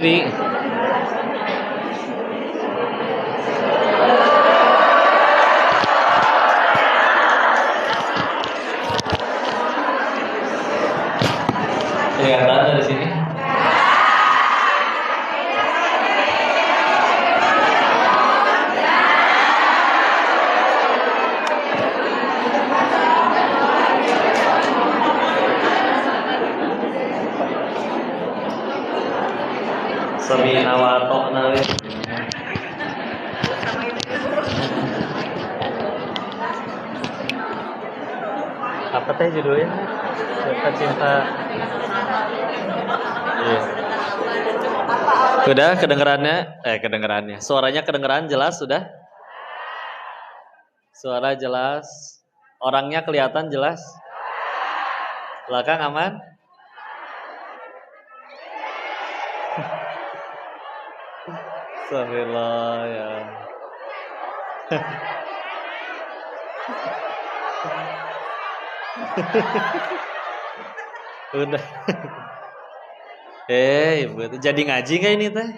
Jadi, kelihatan dari sini. Sami'na wa ata'na. Apa teh judulnya? Cinta. Iya. Sudah kedengerannya. Suaranya kedengeran jelas sudah? Suara jelas. Orangnya kelihatan jelas? Belakang aman? Astagfirullah ya. Udah. Ibu jadi ngaji nggak ini teh?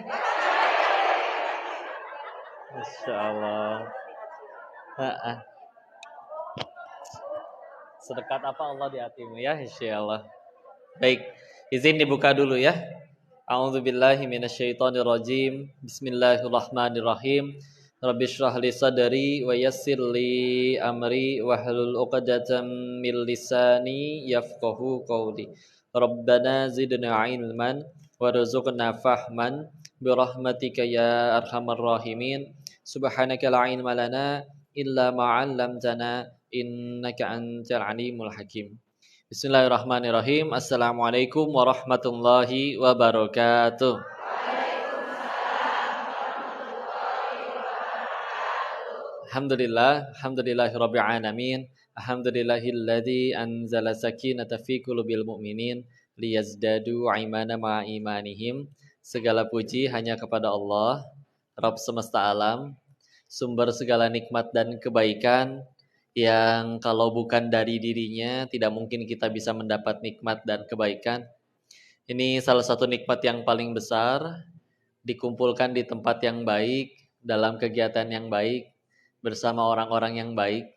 Masya Allah. Sedekat apa Allah di hatimu ya, insya Allah. Baik, izin dibuka dulu ya. A'udzubillahi minasyaitonirrajim. Bismillahirrahmanirrahim. Rabbi shrah li sadri wa yassir li amri wahlul 'uqdatam min lisani yafqahu qawli. Rabbana zidna ilman warzuqna fahman birahmatika ya arhamar rahimin. Subhanaka la ilma lana illa ma 'allamtana innaka antal alimul hakim. Bismillahirrahmanirrahim. Assalamualaikum warahmatullahi wabarakatuh. Alhamdulillahirabbil alamin. Alhamdulillahilladzi anzala sakinata fi qulubil mu'minin liyazdadu imana ma'a imanihim. Segala puji hanya kepada Allah, Rabb semesta alam, sumber segala nikmat dan kebaikan yang kalau bukan dari dirinya tidak mungkin kita bisa mendapat nikmat dan kebaikan. Ini salah satu nikmat yang paling besar, dikumpulkan di tempat yang baik, dalam kegiatan yang baik, bersama orang-orang yang baik.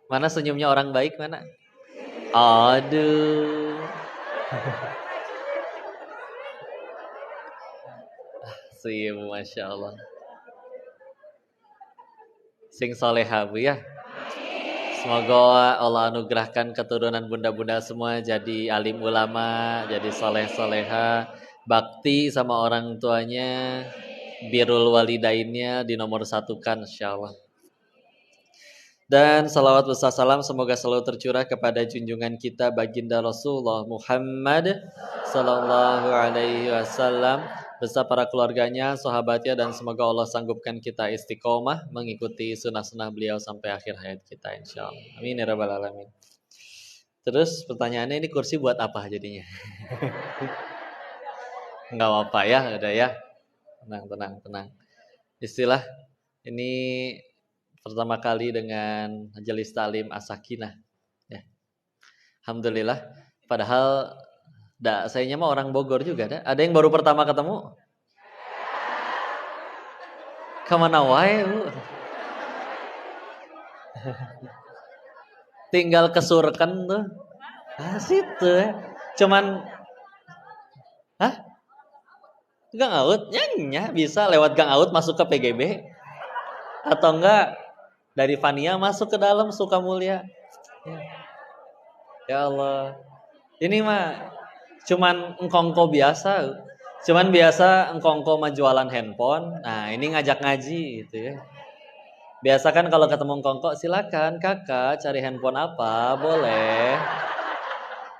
Mana senyumnya orang baik mana? Aduh. Senyum, Masya Allah. Sing soleha Bu ya. Semoga Allah anugerahkan keturunan bunda-bunda semua jadi alim ulama, jadi soleh-soleha, bakti sama orang tuanya, birrul walidainnya dinomor satukan insyaallah. Dan salawat besar salam semoga selalu tercurah kepada junjungan kita baginda Rasulullah Muhammad sallallahu alaihi wasallam beserta para keluarganya, sahabatnya, dan semoga Allah sanggupkan kita istiqomah mengikuti sunnah-sunnah beliau sampai akhir hayat kita insyaallah. Amin ya rabbal alamin. Terus pertanyaannya, ini kursi buat apa jadinya? Enggak apa-apa ya, udah ya. Tenang. Istilah ini pertama kali dengan majelis talim As-Sakinah ya. Alhamdulillah. Padahal sayanya mah orang Bogor juga ada. Ada yang baru pertama ketemu? Kemana wae Bu? Tinggal kesurken tuh. Situ ya. Cuman Gang Aut? Ya bisa lewat Gang Aut masuk ke PGB. Atau enggak dari Fania masuk ke dalam Sukamulya. Ya Allah. Ini mah cuman engkongko biasa. Cuman biasa engkongko mah jualan handphone. Nah, ini ngajak ngaji gitu ya. Biasa kan kalau ketemu engkongko, silakan Kakak cari handphone apa?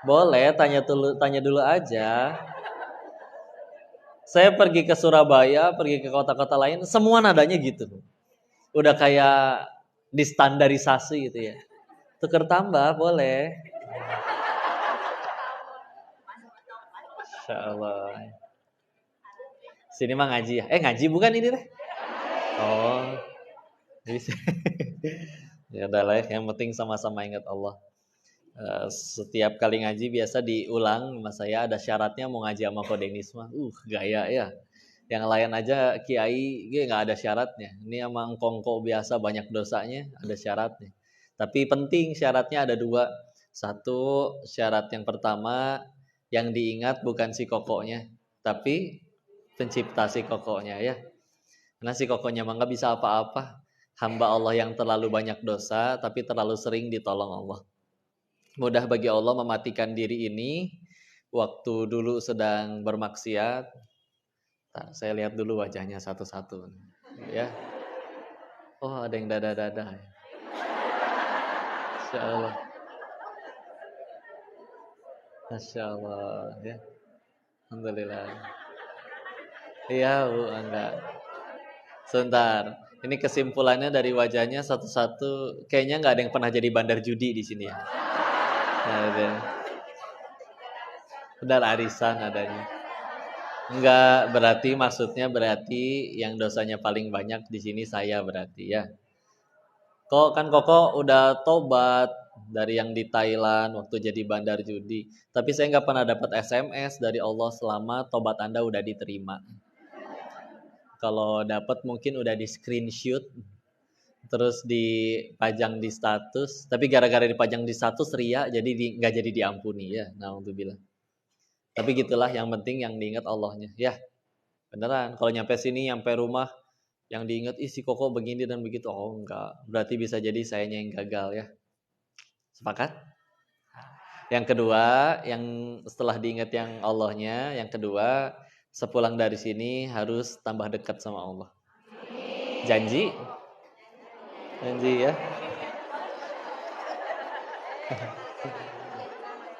Boleh, tanya dulu aja. Saya pergi ke Surabaya, pergi ke kota-kota lain, semua nadanya gitu. Udah kayak distandarisasi gitu ya. Tuker tambah boleh. Insyaallah. Sini mah ngaji ya. Ngaji bukan ini teh? Oh. Ya udahlah, yang penting sama-sama ingat Allah. Setiap kali ngaji biasa diulang sama saya, ada syaratnya mau ngaji sama Ko Denis mah. Gaya ya. Yang lain aja kiai dia nggak ada syaratnya. Ini emang kongko biasa banyak dosanya, ada syaratnya. Tapi penting syaratnya ada dua. Satu, syarat yang pertama yang diingat bukan si kokonya, tapi pencipta si kokonya ya. Karena si kokonya mah nggak bisa apa-apa. Hamba Allah yang terlalu banyak dosa, tapi terlalu sering ditolong Allah. Mudah bagi Allah mematikan diri ini waktu dulu sedang bermaksiat. Saya lihat dulu wajahnya satu-satu. Ya. Oh, ada yang dada-dada. Masya Allah. Masya Allah. Ya. Alhamdulillah. Iya, Bu, enggak. Sebentar. Ini kesimpulannya dari wajahnya satu-satu. Kayaknya nggak ada yang pernah jadi bandar judi di sini ya. Ada. Benar arisan adanya. Enggak, berarti yang dosanya paling banyak di sini saya berarti ya. Koko udah tobat dari yang di Thailand waktu jadi bandar judi. Tapi saya nggak pernah dapat SMS dari Allah selama tobat Anda udah diterima. Kalau dapat mungkin udah di screenshot, terus dipajang di status. Tapi gara-gara dipajang di status ria, jadi nggak jadi diampuni ya. Nah untuk bilang. Tapi gitulah yang penting yang diingat Allahnya ya. Beneran. Kalau nyampe sini, nyampe rumah, yang diingat si Koko begini dan begitu. Oh enggak, berarti bisa jadi sayanya yang gagal ya. Sepakat? Yang kedua, yang setelah diingat yang Allahnya, yang kedua, sepulang dari sini harus tambah dekat sama Allah. Janji? Janji ya.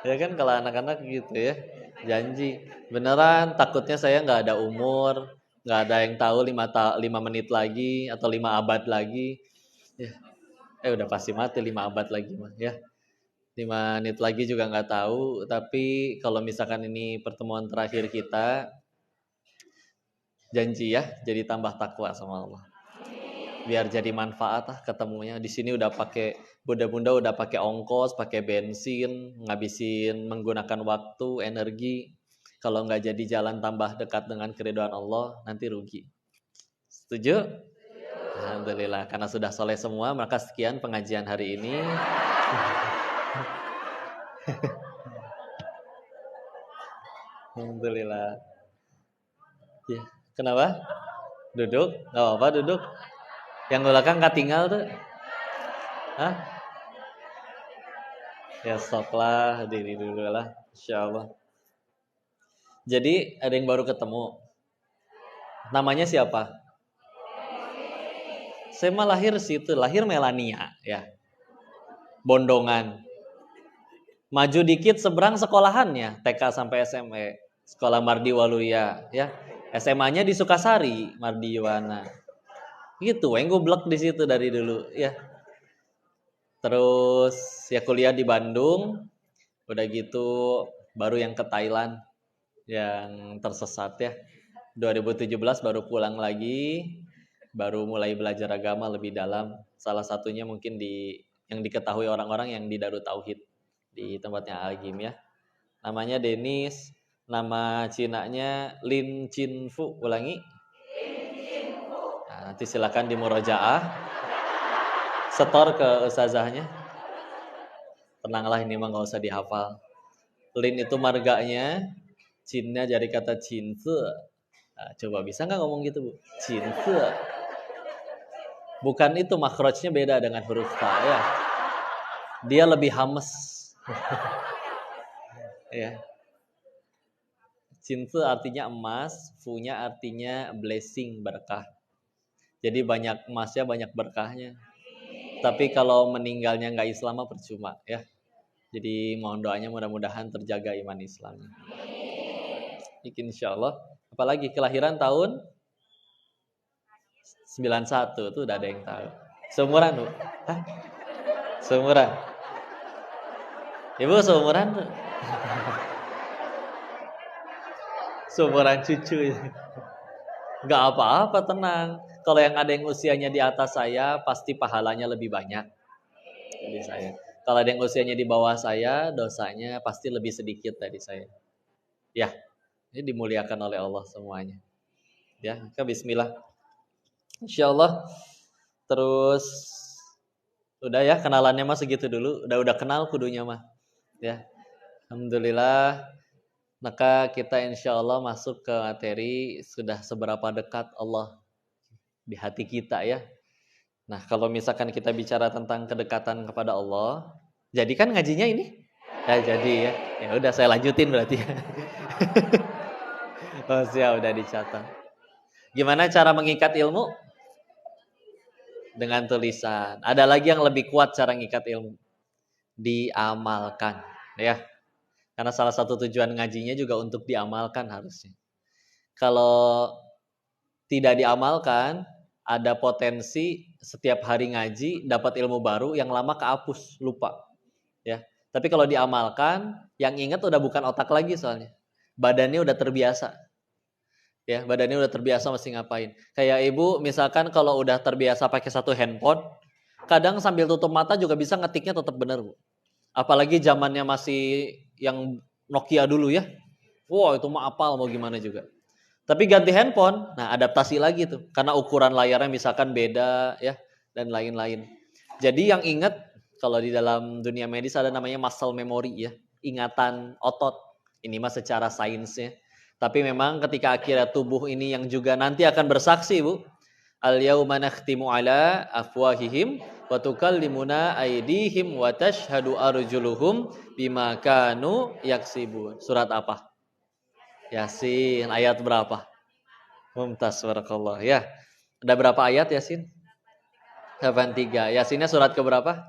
Ya kan kalau anak-anak gitu ya. Janji. Beneran takutnya saya nggak ada umur, nggak ada yang tahu 5 menit lagi atau 5 abad lagi. Ya. Udah pasti mati 5 abad lagi mah ya. 5 menit lagi juga nggak tahu, tapi kalau misalkan ini pertemuan terakhir kita, janji ya, jadi tambah takwa sama Allah. Biar jadi manfaat ketemunya. Di sini udah pakai bunda-bunda udah pakai ongkos, pakai bensin, ngabisin menggunakan waktu, energi. Kalau nggak jadi jalan tambah dekat dengan keridhaan Allah, nanti rugi. Setuju? Alhamdulillah, karena sudah soleh semua, maka sekian pengajian hari ini. Alhamdulillah. Ya. Kenapa? Duduk? Gak apa-apa duduk. Yang belakang gak tinggal tuh. Hah? Ya stop lah, diri dulu lah. Insya Allah. Jadi ada yang baru ketemu. Namanya siapa? Saya mah lahir situ, lahir Melania ya. Bondongan. Maju dikit seberang sekolahannya, TK sampai SMA. Sekolah Mardi Waluya ya. SMA-nya di Sukasari, Mardi Yuwana. Gitu, yang goblok di situ dari dulu ya. Terus ya kuliah di Bandung. Udah gitu baru yang ke Thailand yang tersesat ya. 2017 baru pulang lagi, baru mulai belajar agama lebih dalam. Salah satunya mungkin yang diketahui orang-orang yang di Darut Tauhid di tempatnya Agim ya. Namanya Denis, nama Cinanya Lin Chin Fu. Ulangi. Nah, nanti silakan di murojaah. Setor ke ustazahnya. Tenanglah, ini mah nggak usah dihafal. Lin itu marganya, Cinnya dari kata cinse. Nah, coba bisa nggak ngomong gitu Bu? Cinse. Bukan itu, makhrajnya beda dengan huruf ta ya. Dia lebih hames. Ya. Cinse artinya emas, fu-nya artinya blessing, berkah. Jadi banyak emasnya, banyak berkahnya. Tapi kalau meninggalnya nggak Islam percuma ya. Jadi mohon doanya mudah-mudahan terjaga iman Islam. Insya Allah. Apalagi kelahiran tahun 91 tuh udah ada yang tahu. Seumuran Bu? Hah? Seumuran? Ibu seumuran tuh? Seumuran cucu. Gak apa-apa, tenang. Kalau yang ada yang usianya di atas saya, pasti pahalanya lebih banyak dari saya. Kalau ada yang usianya di bawah saya, dosanya pasti lebih sedikit dari saya. Ya, ini dimuliakan oleh Allah semuanya. Ya, maka bismillah. Insyaallah. Terus udah ya kenalannya mah segitu dulu. Udah kenal kudunya mah. Ya. Alhamdulillah. Maka kita insyaallah masuk ke materi sudah seberapa dekat Allah di hati kita ya. Nah, kalau misalkan kita bicara tentang kedekatan kepada Allah, jadi kan ngajinya ini? Ya jadi ya. Ya udah saya lanjutin berarti ya. Oh, siap udah dicatat. Gimana cara mengikat ilmu? Dengan tulisan. Ada lagi yang lebih kuat cara mengikat ilmu. Diamalkan, ya. Karena salah satu tujuan ngajinya juga untuk diamalkan harusnya. Kalau tidak diamalkan, ada potensi setiap hari ngaji dapat ilmu baru, yang lama kehapus, lupa. Ya. Tapi kalau diamalkan, yang ingat udah bukan otak lagi soalnya. Badannya udah terbiasa. Ya, badannya udah terbiasa mesti ngapain. Kayak ibu misalkan kalau udah terbiasa pakai satu handphone, kadang sambil tutup mata juga bisa ngetiknya tetap benar, Bu. Apalagi zamannya masih yang Nokia dulu ya. Wow, itu mah apal mau gimana juga. Tapi ganti handphone, nah adaptasi lagi tuh. Karena ukuran layarnya misalkan beda ya dan lain-lain. Jadi yang ingat kalau di dalam dunia medis ada namanya muscle memory ya, ingatan otot. Ini mah secara sainsnya. Tapi memang ketika akhirnya tubuh ini yang juga nanti akan bersaksi, Bu. Al-yauma nakhtimu ala afwahihim wa tukallimuna aydihim wa tashhadu arjuluhum bima kanu yaksibun. Surat apa? Yasin, ayat berapa? Mumtaz, barakallah. Ya. Ada berapa ayat Yasin? 83. Yasinnya surat ke berapa?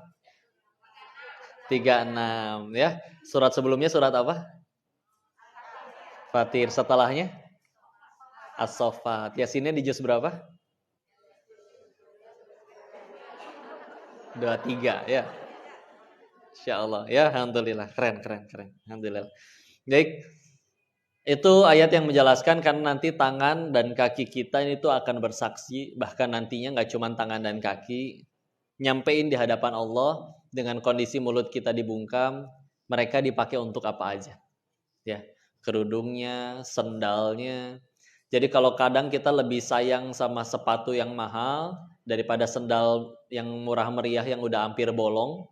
36 ya. Surat sebelumnya surat apa? Fatir. Setelahnya As-Saffat. Yasinnya di juz berapa? 23 ya. Insyaallah. Ya, alhamdulillah. Keren. Alhamdulillah. Baik. Itu ayat yang menjelaskan karena nanti tangan dan kaki kita itu akan bersaksi, bahkan nantinya nggak cuma tangan dan kaki, nyampein di hadapan Allah dengan kondisi mulut kita dibungkam, mereka dipakai untuk apa aja. Ya, kerudungnya, sendalnya. Jadi kalau kadang kita lebih sayang sama sepatu yang mahal daripada sendal yang murah meriah yang udah hampir bolong,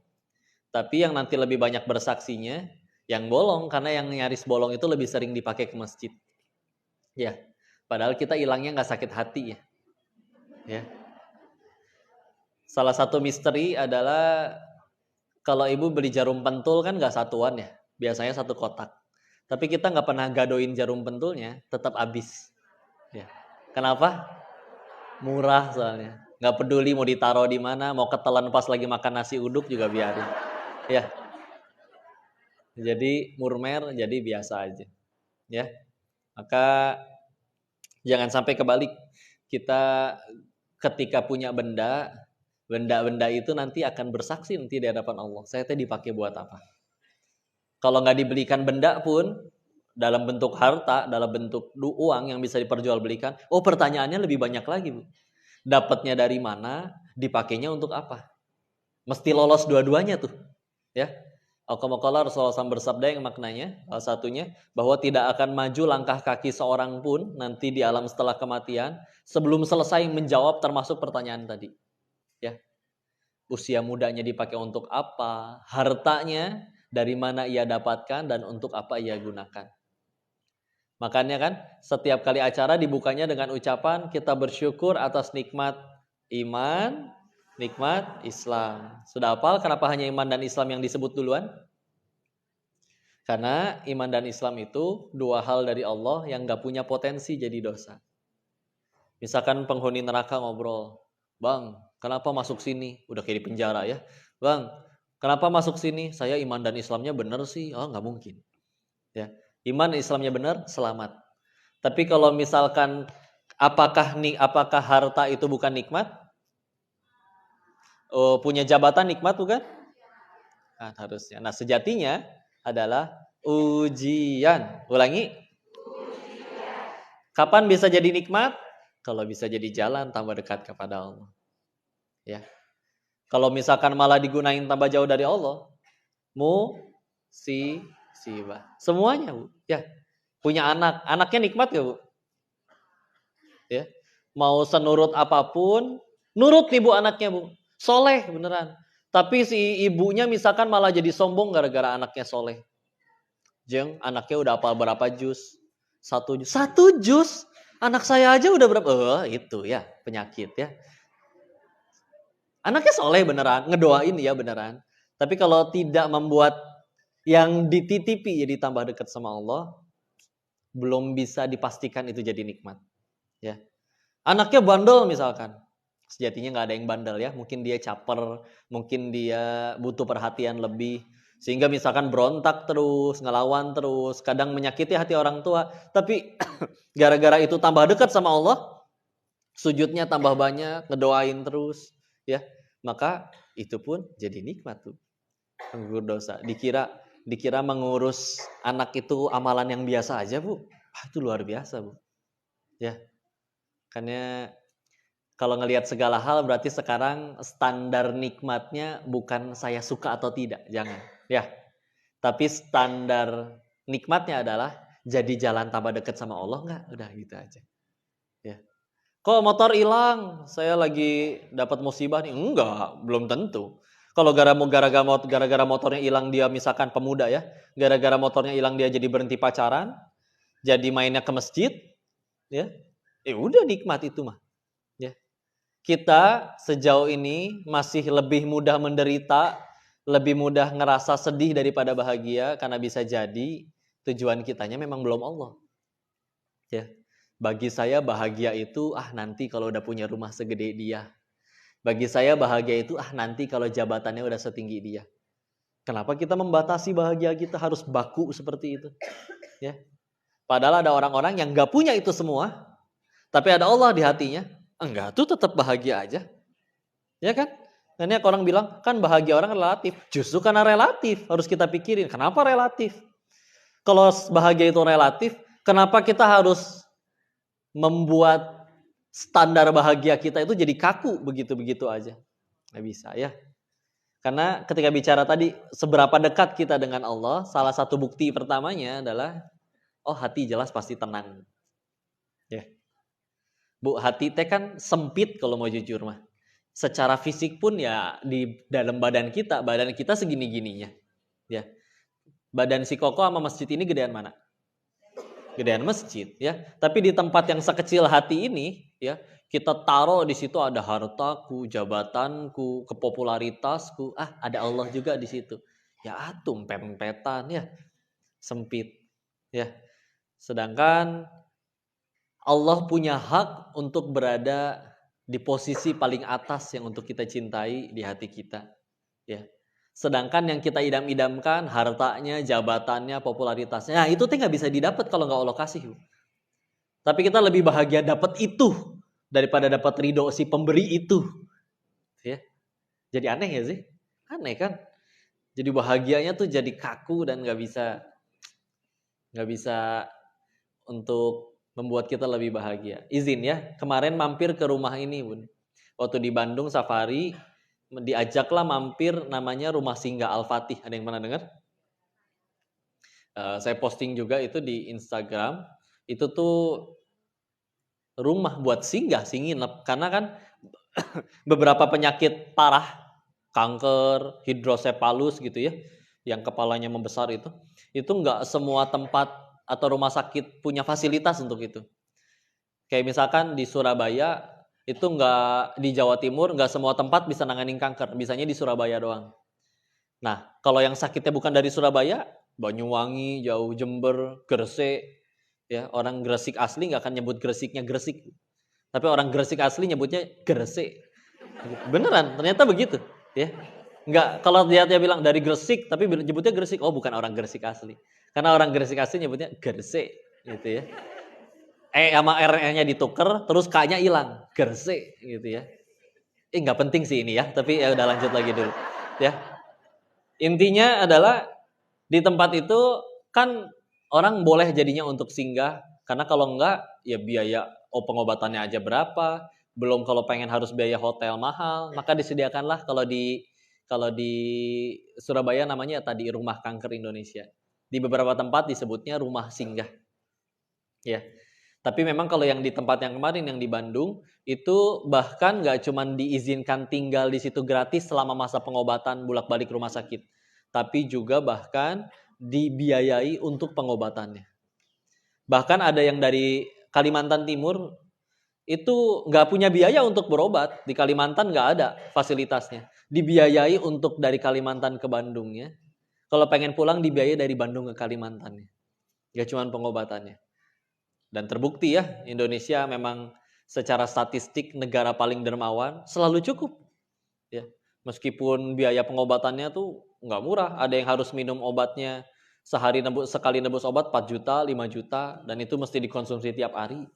tapi yang nanti lebih banyak bersaksinya yang bolong, karena yang nyaris bolong itu lebih sering dipakai ke masjid. Ya, padahal kita hilangnya nggak sakit hati ya. Ya. Salah satu misteri adalah kalau ibu beli jarum pentul kan nggak satuan ya, biasanya satu kotak. Tapi kita nggak pernah gadoin jarum pentulnya, tetap habis. Ya. Kenapa? Murah soalnya. Nggak peduli mau ditaruh di mana, mau ketelan pas lagi makan nasi uduk juga biarin. Ya. Jadi murmer, jadi biasa aja. Ya. Maka jangan sampai kebalik. Kita ketika punya benda itu nanti akan bersaksi nanti di hadapan Allah. Saya tadi dipakai buat apa? Kalau nggak dibelikan benda pun dalam bentuk harta, dalam bentuk uang yang bisa diperjualbelikan, pertanyaannya lebih banyak lagi, Bu. Dapatnya dari mana? Dipakainya untuk apa? Mesti lolos dua-duanya tuh, ya. Al-Qamaqala Rasulullah SAW bersabda yang maknanya salah satunya bahwa tidak akan maju langkah kaki seorang pun nanti di alam setelah kematian sebelum selesai menjawab termasuk pertanyaan tadi. Ya. Usia mudanya dipakai untuk apa? Hartanya dari mana ia dapatkan dan untuk apa ia gunakan. Makanya kan setiap kali acara dibukanya dengan ucapan kita bersyukur atas nikmat iman, nikmat Islam. Sudah hafal kenapa hanya iman dan Islam yang disebut duluan? Karena iman dan Islam itu dua hal dari Allah yang gak punya potensi jadi dosa. Misalkan penghuni neraka ngobrol, "Bang, kenapa masuk sini?" Udah kayak di penjara ya. "Bang, kenapa masuk sini?" "Saya iman dan Islamnya benar sih." "Oh, gak mungkin." Ya, iman dan Islamnya benar, selamat. Tapi kalau misalkan apakah harta itu bukan nikmat? Punya jabatan nikmat bukan? Nah, harusnya. Nah, sejatinya adalah ujian. Ulangi. Kapan bisa jadi nikmat? Kalau bisa jadi jalan tambah dekat kepada Allah. Ya. Kalau misalkan malah digunain tambah jauh dari Allah, musibah. Semuanya, Bu. Ya, punya anak, anaknya nikmat gak, Bu? Ya. Mau senurut apapun, nurut nih Bu anaknya, Bu. Soleh beneran. Tapi si ibunya misalkan malah jadi sombong gara-gara anaknya soleh. Jeng, anaknya udah hafal berapa juz? Satu juz. Satu juz? Anak saya aja udah berapa? Itu ya, penyakit ya. Anaknya soleh beneran, ngedoain ya beneran. Tapi kalau tidak membuat yang dititipi jadi tambah dekat sama Allah, belum bisa dipastikan itu jadi nikmat. Ya. Anaknya bandel misalkan. Sejatinya nggak ada yang bandel ya. Mungkin dia caper, mungkin dia butuh perhatian lebih. Sehingga misalkan berontak terus, ngelawan terus, kadang menyakiti hati orang tua. Tapi gara-gara itu tambah dekat sama Allah, sujudnya tambah banyak, ngedoain terus. Ya, maka itu pun jadi nikmat tuh. Penggugur dosa. Dikira mengurus anak itu amalan yang biasa aja, Bu. Itu luar biasa, Bu. Ya. Karena kalau ngelihat segala hal berarti sekarang standar nikmatnya bukan saya suka atau tidak, jangan. Ya. Tapi standar nikmatnya adalah jadi jalan tambah dekat sama Allah enggak? Udah gitu aja. Ya. Kok motor hilang? Saya lagi dapat musibah nih. Enggak, belum tentu. Kalau gara-gara motornya hilang dia misalkan pemuda ya, gara-gara motornya hilang dia jadi berhenti pacaran, jadi mainnya ke masjid, ya. Udah nikmat itu mah. Ya. Kita sejauh ini masih lebih mudah menderita, lebih mudah ngerasa sedih daripada bahagia karena bisa jadi tujuan kitanya memang belum Allah. Ya. Bagi saya bahagia itu nanti kalau udah punya rumah segede dia. Bagi saya bahagia itu nanti kalau jabatannya udah setinggi dia. Kenapa kita membatasi bahagia kita harus baku seperti itu? Ya. Padahal ada orang-orang yang gak punya itu semua, tapi ada Allah di hatinya. Enggak, tuh tetap bahagia aja. Ya kan? Nanti orang bilang, kan bahagia orang relatif. Justru karena relatif, harus kita pikirin. Kenapa relatif? Kalau bahagia itu relatif, kenapa kita harus membuat standar bahagia kita itu jadi kaku begitu-begitu aja? Nggak bisa ya. Karena ketika bicara tadi, seberapa dekat kita dengan Allah, salah satu bukti pertamanya adalah, hati jelas pasti tenang. Ya. Bu, hati teh kan sempit kalau mau jujur mah. Secara fisik pun ya di dalam badan kita segini-gininya. Ya. Badan si Koko sama masjid ini gedean mana? Gedean masjid, ya. Tapi di tempat yang sekecil hati ini, ya, kita taruh di situ ada hartaku, jabatanku, kepopularitasku. Ada Allah juga di situ. Ya atum pempetan ya. Sempit. Ya. Sedangkan Allah punya hak untuk berada di posisi paling atas yang untuk kita cintai di hati kita. Ya. Sedangkan yang kita idam-idamkan, hartanya, jabatannya, popularitasnya, nah itu nggak bisa didapat kalau nggak Allah kasih. Tapi kita lebih bahagia dapat itu daripada dapat ridho si pemberi itu. Ya. Jadi aneh ya sih? Aneh kan? Jadi bahagianya tuh jadi kaku dan nggak bisa untuk membuat kita lebih bahagia. Izin ya, kemarin mampir ke rumah ini, Bun. Waktu di Bandung Safari, diajaklah mampir namanya Rumah Singgah Al-Fatih. Ada yang pernah dengar? Saya posting juga itu di Instagram. Itu tuh rumah buat singgah, nginep. Karena kan beberapa penyakit parah, kanker, hidrosepalus gitu ya, yang kepalanya membesar itu nggak semua tempat atau rumah sakit punya fasilitas untuk itu. Kayak misalkan di Surabaya, itu nggak, di Jawa Timur nggak semua tempat bisa nanganin kanker, bisanya di Surabaya doang. Nah, kalau yang sakitnya bukan dari Surabaya, Banyuwangi, jauh Jember, Gresik, ya orang Gresik asli nggak akan nyebut Gresiknya Gresik, tapi orang Gresik asli nyebutnya Gresik. Beneran, ternyata begitu, ya. Nggak, kalau dia bilang dari Gresik, tapi nyebutnya Gresik, bukan orang Gresik asli. Karena orang Gresik asli nyebutnya Gresik, gitu ya. Sama R-nya ditukar, terus K-nya hilang, Gresik, gitu ya. Nggak penting sih ini ya, tapi ya udah lanjut lagi dulu, ya. Intinya adalah di tempat itu kan orang boleh jadinya untuk singgah, karena kalau enggak ya biaya pengobatannya aja berapa, belum kalau pengen harus biaya hotel mahal, maka disediakanlah Kalau di Surabaya namanya tadi Rumah Kanker Indonesia. Di beberapa tempat disebutnya rumah singgah. Ya. Tapi memang kalau yang di tempat yang kemarin yang di Bandung itu bahkan nggak cuma diizinkan tinggal di situ gratis selama masa pengobatan bolak-balik rumah sakit, tapi juga bahkan dibiayai untuk pengobatannya. Bahkan ada yang dari Kalimantan Timur itu nggak punya biaya untuk berobat, di Kalimantan nggak ada fasilitasnya, dibiayai untuk dari Kalimantan ke Bandungnya. Kalau pengen pulang dibiayai dari Bandung ke Kalimantannya, nggak cuma pengobatannya. Dan terbukti ya, Indonesia memang secara statistik negara paling dermawan, selalu cukup. Ya, meskipun biaya pengobatannya tuh nggak murah, ada yang harus minum obatnya sekali nebus obat 4 juta, 5 juta, dan itu mesti dikonsumsi tiap hari.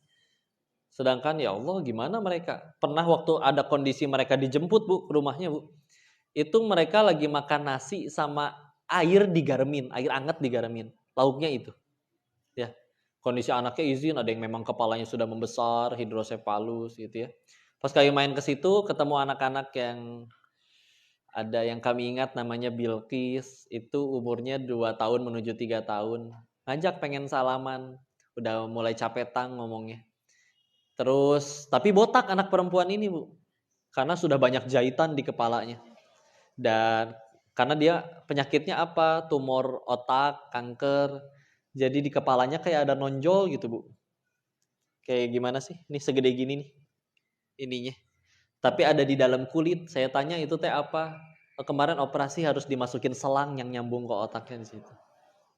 Sedangkan ya Allah gimana mereka? Pernah waktu ada kondisi mereka dijemput Bu ke rumahnya Bu, itu mereka lagi makan nasi sama air digaremin, air hangat digaremin, lauknya itu. Ya, kondisi anaknya izin, ada yang memang kepalanya sudah membesar, hidrosefalus gitu ya. Pas kami main ke situ, ketemu anak-anak yang ada yang kami ingat namanya Bilqis, itu umurnya 2 tahun menuju 3 tahun. Ngajak pengen salaman, udah mulai capetang ngomongnya. Terus, tapi botak anak perempuan ini Bu, karena sudah banyak jahitan di kepalanya. Dan karena dia penyakitnya apa? Tumor otak, kanker. Jadi di kepalanya kayak ada nonjol gitu Bu. Kayak gimana sih? Ini segede gini nih ininya. Tapi ada di dalam kulit. Saya tanya itu teh apa? Kemarin operasi harus dimasukin selang yang nyambung ke otaknya di situ.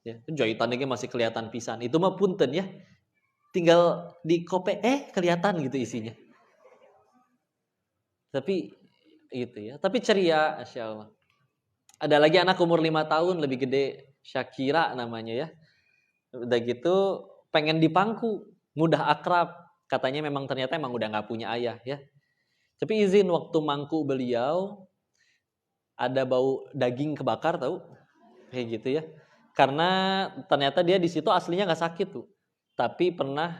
Ya, jahitannya masih kelihatan pisan. Itu mah punten ya. Tinggal di kope kelihatan gitu isinya. Tapi gitu ya. Tapi ceria, Masya Allah. Ada lagi anak umur 5 tahun lebih gede, Syakira namanya ya. Udah gitu pengen dipangku, mudah akrab. Katanya memang ternyata emang udah nggak punya ayah ya. Tapi izin waktu mangku beliau ada bau daging kebakar tahu? Kayak gitu ya. Karena ternyata dia di situ aslinya nggak sakit tuh. Tapi pernah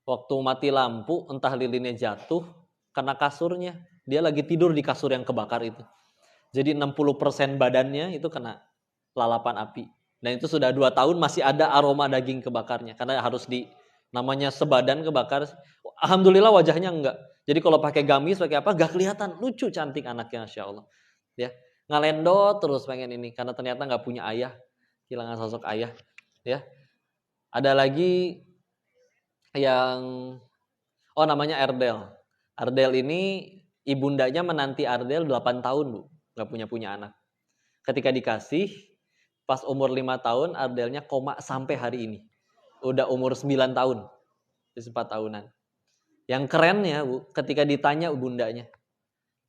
waktu mati lampu entah lilinnya jatuh karena kasurnya. Dia lagi tidur di kasur yang kebakar itu. Jadi 60% badannya itu kena lalapan api. Dan itu sudah 2 tahun masih ada aroma daging kebakarnya. Karena harus namanya sebadan kebakar. Alhamdulillah wajahnya enggak. Jadi kalau pakai gamis, pakai apa, enggak kelihatan. Lucu, cantik anaknya, Masya Allah. Ya, ngalendot terus pengen ini. Karena ternyata enggak punya ayah. Kehilangan sosok ayah. Ya, ada lagi yang, namanya Ardel. Ardel ini, ibundanya menanti Ardel 8 tahun, Bu. Enggak punya anak. Ketika dikasih, pas umur 5 tahun, Ardelnya koma sampai hari ini. Udah umur 9 tahun. 4 tahunan. Yang kerennya, Bu, ketika ditanya bundanya.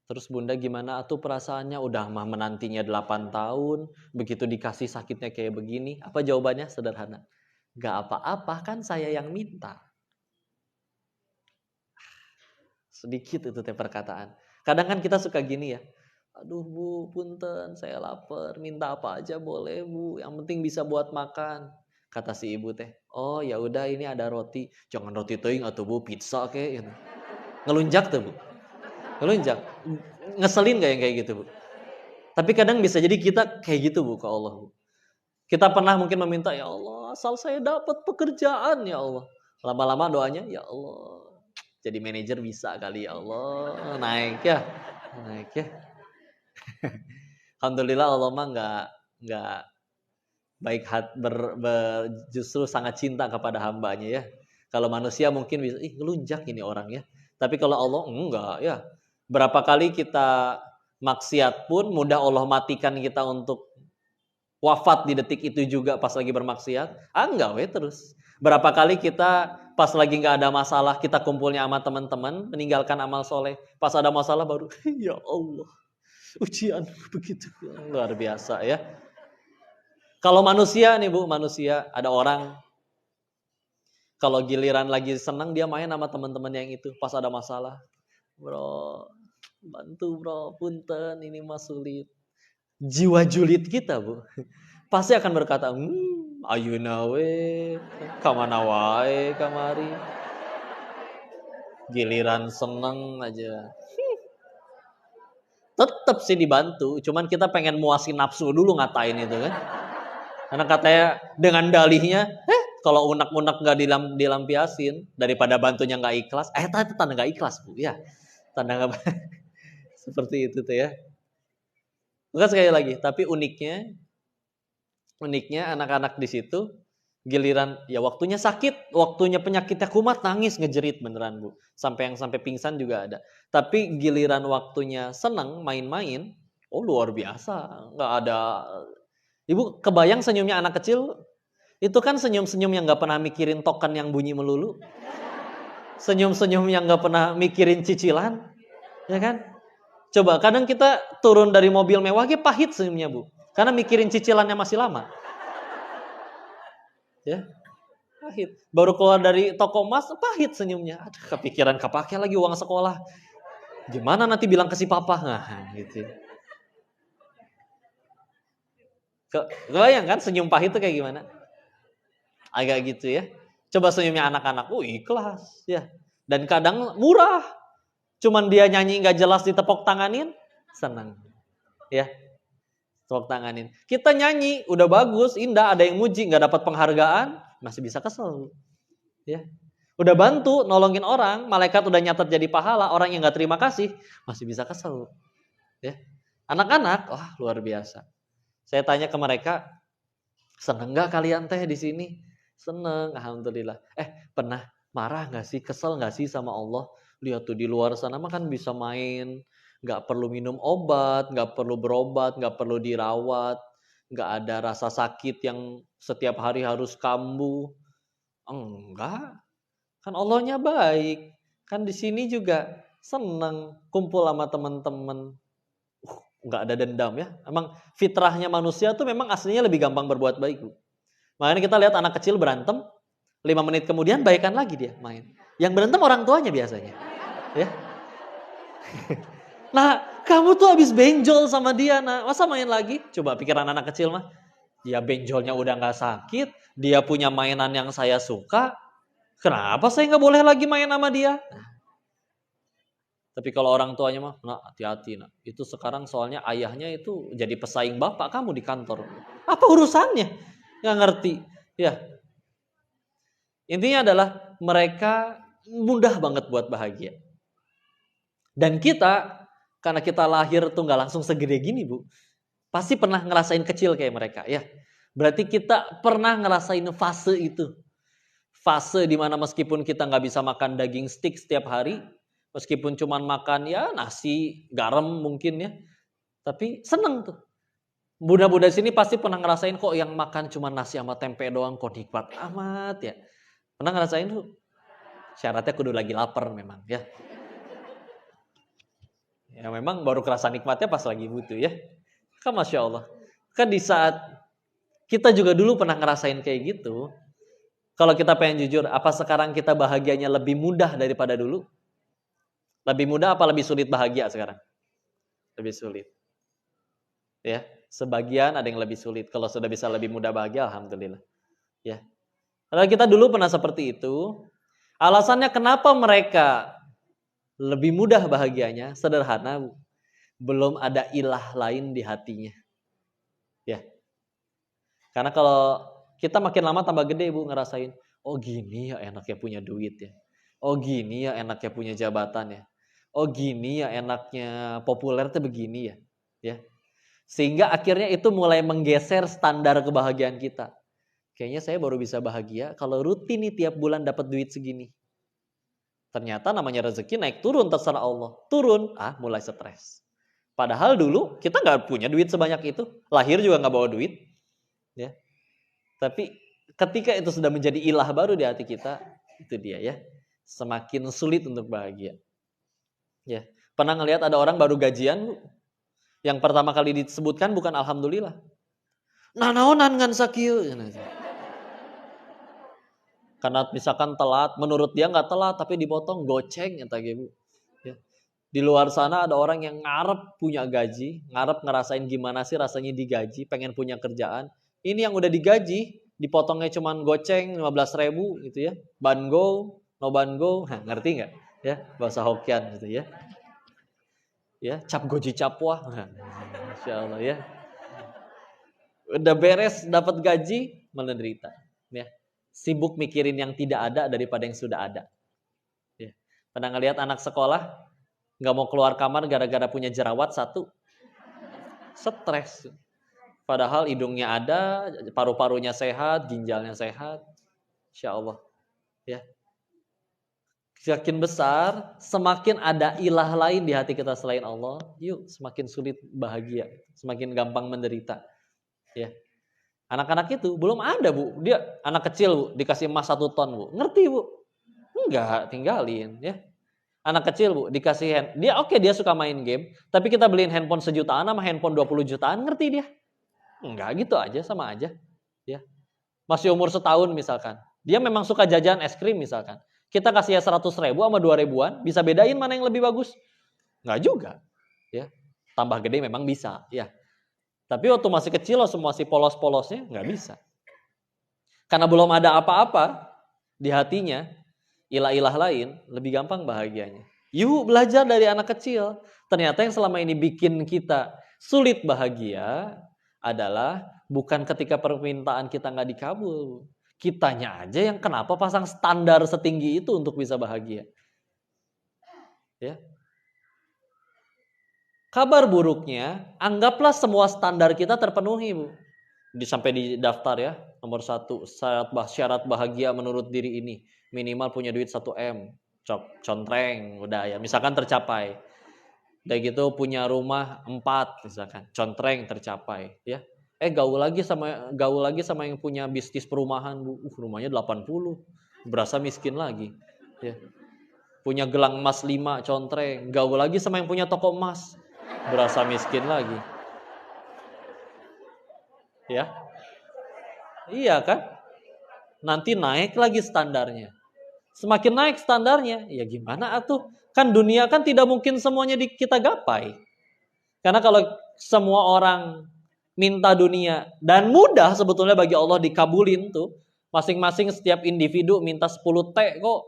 Terus bunda gimana tuh perasaannya? Udah mah menantinya 8 tahun. Begitu dikasih sakitnya kayak begini. Apa jawabannya? Sederhana. Gak apa-apa kan saya yang minta. Sedikit itu teh perkataan. Kadang kan kita suka gini ya. Aduh Bu, punten, saya lapar. Minta apa aja boleh Bu. Yang penting bisa buat makan. Kata si ibu teh, oh ya udah ini ada roti. Jangan roti teuing atuh Bu, pizza kayak gitu. Ngelunjak tuh Bu. Ngelunjak. Ngeselin gak yang kayak gitu Bu? Tapi kadang bisa jadi kita kayak gitu Bu ke Allah Bu. Kita pernah mungkin meminta, ya Allah asal saya dapat pekerjaan ya Allah. Lama-lama doanya, ya Allah jadi manajer bisa kali ya Allah. Naik ya. Alhamdulillah Allah mah nggak baik justru sangat cinta kepada hambanya ya. Kalau manusia mungkin bisa, ngelunjak ini orang ya. Tapi kalau Allah enggak ya. Berapa kali kita maksiat pun mudah Allah matikan kita untuk wafat di detik itu juga pas lagi bermaksiat. Enggak we terus. Berapa kali kita pas lagi nggak ada masalah kita kumpulnya sama teman-teman meninggalkan amal soleh. Pas ada masalah baru ya Allah ujian begitu luar biasa ya. Kalau manusia nih Bu, manusia ada orang kalau giliran lagi senang dia main sama teman-teman yang itu. Pas ada masalah, bro, bantu bro, punten ini mah sulit. Jiwa julid kita Bu, pasti akan berkata, ayeuna we, kamana wae kamari. Giliran seneng aja. Tetap sih dibantu, cuman kita pengen muasin nafsu dulu ngatain itu kan. Karena katanya dengan dalihnya, kalau unek-unek nggak dilampiasin, daripada bantunya nggak ikhlas, itu tanda nggak ikhlas Bu, ya. Tanda nggak seperti itu tuh ya. Bukan sekali lagi, tapi uniknya anak-anak di situ giliran ya waktunya sakit, waktunya penyakitnya kumat, nangis ngejerit beneran Bu. Sampai pingsan juga ada. Tapi giliran waktunya senang main-main, oh luar biasa, nggak ada. Ibu kebayang senyumnya anak kecil? Itu kan senyum-senyum yang nggak pernah mikirin token yang bunyi melulu, senyum-senyum yang nggak pernah mikirin cicilan, ya kan? Coba kadang kita turun dari mobil mewah, pahit senyumnya Bu, karena mikirin cicilannya masih lama. Ya, pahit. Baru keluar dari toko emas, pahit senyumnya. Aduh, kepikiran kepake lagi uang sekolah. Gimana nanti bilang ke si papa? Nah, gitu. Kebayang kan senyum pahit itu kayak gimana? Agak gitu ya. Coba senyumnya anak-anak, ikhlas ya. Dan kadang murah. Cuman dia nyanyi nggak jelas ditepok tanganin, senang. Ya. Tepok tanganin. Kita nyanyi udah bagus, indah, ada yang muji, nggak dapat penghargaan, masih bisa kesel. Ya. Udah bantu nolongin orang, malaikat udah nyatet jadi pahala, orang yang nggak terima kasih masih bisa kesel. Ya. Anak-anak, wah luar biasa. Saya tanya ke mereka, seneng nggak kalian teh di sini? Seneng, alhamdulillah. Pernah marah nggak sih, kesel nggak sih sama Allah? Lihat tuh di luar sana mah kan bisa main, nggak perlu minum obat, nggak perlu berobat, nggak perlu dirawat, nggak ada rasa sakit yang setiap hari harus kambuh. Enggak, kan Allahnya baik. Kan di sini juga seneng kumpul sama teman-teman. Nggak ada dendam ya. Emang fitrahnya manusia tuh memang aslinya lebih gampang berbuat baik. Makanya kita lihat anak kecil berantem, 5 menit kemudian baikan lagi dia main. Yang berantem orang tuanya biasanya. Ya. Nah, kamu tuh habis benjol sama dia, nah masa main lagi? Coba pikiran anak kecil mah. Dia benjolnya udah nggak sakit, dia punya mainan yang saya suka. Kenapa saya nggak boleh lagi main sama dia? Tapi kalau orang tuanya mah, nah hati-hati nak. Itu sekarang soalnya ayahnya itu jadi pesaing bapak kamu di kantor. Apa urusannya? Nggak ngerti. Ya. Intinya adalah mereka mudah banget buat bahagia. Dan kita, karena kita lahir tuh nggak langsung segede gini Bu, pasti pernah ngerasain kecil kayak mereka ya. Berarti kita pernah ngerasain fase itu. Fase dimana meskipun kita nggak bisa makan daging stick setiap hari, meskipun cuman makan ya nasi, garam mungkin ya, tapi seneng tuh. Budak-budak sini pasti pernah ngerasain kok yang makan cuma nasi sama tempe doang kok nikmat amat ya. Pernah ngerasain tuh? Syaratnya kudu lagi lapar memang ya. Ya memang baru kerasa nikmatnya pas lagi butuh ya. Kan Masya Allah. Kan di saat kita juga dulu pernah ngerasain kayak gitu. Kalau kita pengen jujur, apa sekarang kita bahagianya lebih mudah daripada dulu? Lebih mudah apa lebih sulit bahagia sekarang? Lebih sulit. Ya, sebagian ada yang lebih sulit. Kalau sudah bisa lebih mudah bahagia, alhamdulillah. Ya. Kalau kita dulu pernah seperti itu, alasannya kenapa mereka lebih mudah bahagianya, sederhana, Bu. Belum ada ilah lain di hatinya. Ya. Karena kalau kita makin lama tambah gede Bu ngerasain, oh gini ya enaknya punya duit ya. Oh gini ya enaknya punya jabatan ya. Oh gini ya enaknya populer tuh begini ya. Ya. Sehingga akhirnya itu mulai menggeser standar kebahagiaan kita. Kayaknya saya baru bisa bahagia kalau rutin nih tiap bulan dapat duit segini. Ternyata namanya rezeki naik turun terserah Allah. Turun, mulai stres. Padahal dulu kita nggak punya duit sebanyak itu. Lahir juga nggak bawa duit. Ya. Tapi ketika itu sudah menjadi ilah baru di hati kita, itu dia ya. Semakin sulit untuk bahagia. Ya. Pernah ngelihat ada orang baru gajian, Bu? Yang pertama kali disebutkan bukan alhamdulillah. Nah naonan ngan sakieu. Karena misalkan telat, menurut dia nggak telat tapi dipotong goceng ya Bu. Ya. Di luar sana ada orang yang ngarep punya gaji, ngarep ngerasain gimana sih rasanya digaji, pengen punya kerjaan. Ini yang udah digaji, dipotongnya cuman goceng 15.000 gitu ya. Bango, no bango, ngerti nggak? Ya, bahasa Hokkien gitu ya. ya, cap goji capwah. Insya Allah ya. Udah beres dapat gaji, menderita. Ya. Sibuk mikirin yang tidak ada daripada yang sudah ada. Ya. Pernah ngelihat anak sekolah nggak mau keluar kamar gara-gara punya jerawat satu, stres. Padahal hidungnya ada, paru-parunya sehat, ginjalnya sehat. Insya Allah. Ya. Semakin besar, semakin ada ilah lain di hati kita selain Allah, yuk semakin sulit bahagia, semakin gampang menderita. Ya. Anak-anak itu belum ada, Bu. Dia anak kecil, Bu, dikasih emas 1 ton, Bu. Ngerti, Bu? Enggak, tinggalin, ya. Anak kecil, Bu, dikasih dia oke, dia suka main game, tapi kita beliin handphone 1 jutaan sama handphone 20 jutaan, ngerti dia? Enggak, gitu aja, sama aja. Ya. Masih umur setahun misalkan. Dia memang suka jajan es krim misalkan. Kita kasih 100 ribu sama 2 ribuan, bisa bedain mana yang lebih bagus? Enggak juga. Ya. Tambah gede memang bisa. Ya. Tapi waktu masih kecil, semua masih polos-polosnya, enggak bisa. Karena belum ada apa-apa di hatinya, ilah-ilah lain, lebih gampang bahagianya. Yuk belajar dari anak kecil. Ternyata yang selama ini bikin kita sulit bahagia adalah bukan ketika permintaan kita nggak dikabul. Kitanya aja yang kenapa pasang standar setinggi itu untuk bisa bahagia. Ya. Kabar buruknya, anggaplah semua standar kita terpenuhi, Bu. Sampai di daftar ya, nomor 1, syarat bahagia menurut diri ini. Minimal punya duit 1 M. Contreng, udah ya, misalkan tercapai. Udah gitu punya rumah 4, misalkan. Contreng tercapai, ya. Gaul lagi sama yang punya bisnis perumahan, Bu. Rumahnya 80. Berasa miskin lagi. Ya. Punya gelang emas 5, contreng. Gaul lagi sama yang punya toko emas. Berasa miskin lagi. Ya. Iya kan? Nanti naik lagi standarnya. Semakin naik standarnya, ya gimana atuh? Kan dunia kan tidak mungkin semuanya kita gapai. Karena kalau semua orang minta dunia, dan mudah sebetulnya bagi Allah dikabulin tuh, masing-masing setiap individu minta 10 T kok,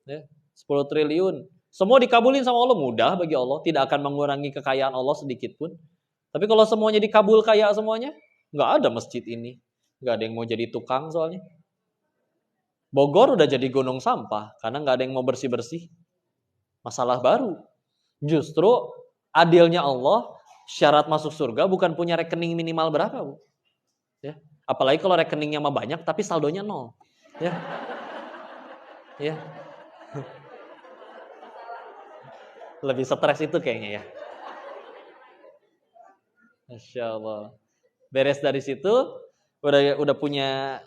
ya, 10 triliun. Semua dikabulin sama Allah, mudah bagi Allah, tidak akan mengurangi kekayaan Allah sedikit pun. Tapi kalau semuanya dikabul kaya semuanya, nggak ada masjid ini, nggak ada yang mau jadi tukang soalnya. Bogor udah jadi gunung sampah, karena nggak ada yang mau bersih-bersih. Masalah baru. Justru adilnya Allah, syarat masuk surga bukan punya rekening minimal berapa, Bu. Ya. Apalagi kalau rekeningnya mah banyak tapi saldonya 0. Ya. Ya. Lebih stres itu kayaknya ya. Masya Allah. Beres dari situ, udah punya.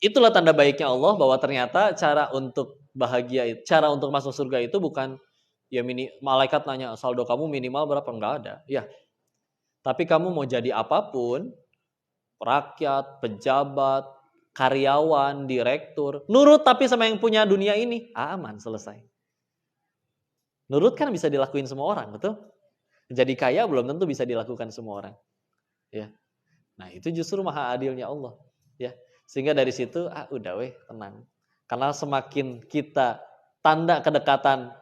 Itulah tanda baiknya Allah bahwa ternyata cara untuk bahagia, cara untuk masuk surga itu bukan ya malaikat nanya saldo kamu minimal berapa, enggak ada. Ya. Tapi kamu mau jadi apapun, rakyat, pejabat, karyawan, direktur, nurut tapi sama yang punya dunia ini, aman, selesai. Nurut kan bisa dilakuin semua orang, betul? Jadi kaya belum tentu bisa dilakukan semua orang. Ya. Nah, itu justru maha adilnya Allah, ya. Sehingga dari situ udah tenang. Karena semakin kita tanda kedekatan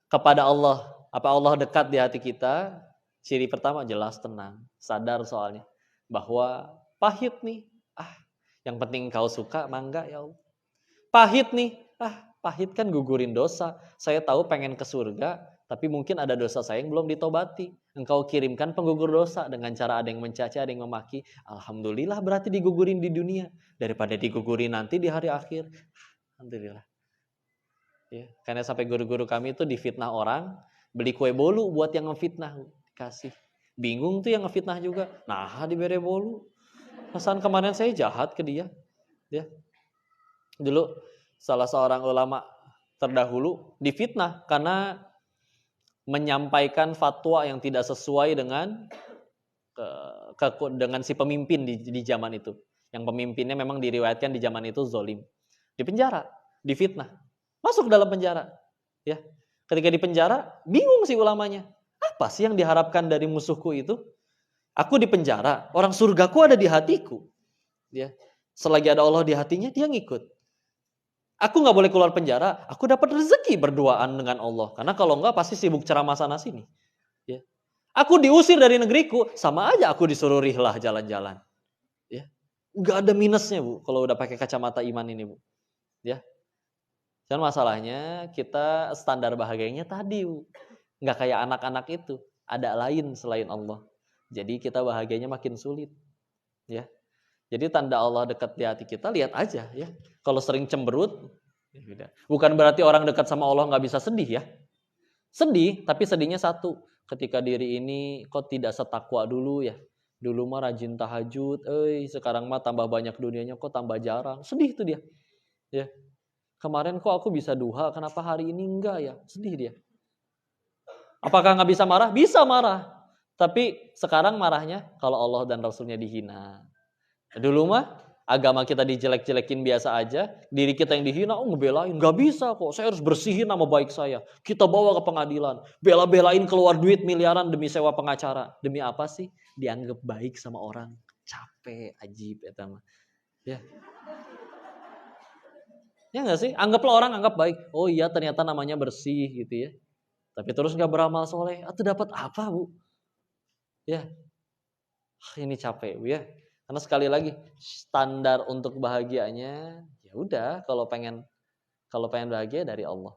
kepada Allah, apa Allah dekat di hati kita, ciri pertama jelas tenang, sadar soalnya bahwa pahit nih, yang penting kau suka, mangga ya Allah. Pahit nih, pahit kan gugurin dosa. Saya tahu pengen ke surga, tapi mungkin ada dosa saya yang belum ditobati. Engkau kirimkan penggugur dosa dengan cara ada yang mencaci, ada yang memaki. Alhamdulillah berarti digugurin di dunia daripada digugurin nanti di hari akhir. Alhamdulillah. Ya, karena sampai guru-guru kami itu difitnah orang, beli kue bolu buat yang ngefitnah, kasih. Bingung tuh yang ngefitnah juga. Nah, diberi bolu. Pesan kemarin saya jahat ke dia. Ya. Dulu salah seorang ulama terdahulu difitnah karena menyampaikan fatwa yang tidak sesuai dengan si pemimpin di zaman itu. Yang pemimpinnya memang diriwayatkan di zaman itu zolim. Di penjara, difitnah. Masuk dalam penjara. Ya. Ketika di penjara, bingung si ulamanya. Apa sih yang diharapkan dari musuhku itu? Aku di penjara, orang surgaku ada di hatiku. Ya. Selagi ada Allah di hatinya, dia ngikut. Aku nggak boleh keluar penjara, aku dapat rezeki berduaan dengan Allah. Karena kalau enggak pasti sibuk ceramah sana sini. Aku diusir dari negeriku, sama aja aku disuruh rihlah jalan-jalan. Ya. Nggak ada minusnya, Bu, kalau udah pakai kacamata iman ini, Bu. Ya. Dan masalahnya kita standar bahagianya tadi, Bu. Nggak kayak anak-anak itu, ada lain selain Allah. Jadi kita bahagianya makin sulit. Ya. Jadi tanda Allah dekat di hati kita, lihat aja ya. Kalau sering cemberut, ya udah. Bukan berarti orang dekat sama Allah nggak bisa sedih ya. Sedih, tapi sedihnya satu. Ketika diri ini kok tidak setakwa dulu ya. Dulu mah rajin tahajud, sekarang mah tambah banyak dunianya kok tambah jarang. Sedih tuh dia. Ya. Kemarin kok aku bisa duha, kenapa hari ini enggak ya? Sedih dia. Apakah nggak bisa marah? Bisa marah. Tapi sekarang marahnya kalau Allah dan Rasulnya dihina. Dulu mah agama kita dijelek-jelekin biasa aja, diri kita yang dihina, ngebelain, nggak bisa kok, saya harus bersihin nama baik saya. Kita bawa ke pengadilan, bela-belain keluar duit miliaran demi sewa pengacara. Demi apa sih? Dianggap baik sama orang. Capek, ajib, ya mah. Ya. Ya nggak sih? Anggaplah orang anggap baik. Oh iya ternyata namanya bersih gitu ya. Tapi terus nggak beramal soleh, atau dapat apa, Bu? Ya. Ini capek, Bu ya. Karena sekali lagi standar untuk bahagianya ya udah kalau pengen bahagia dari Allah.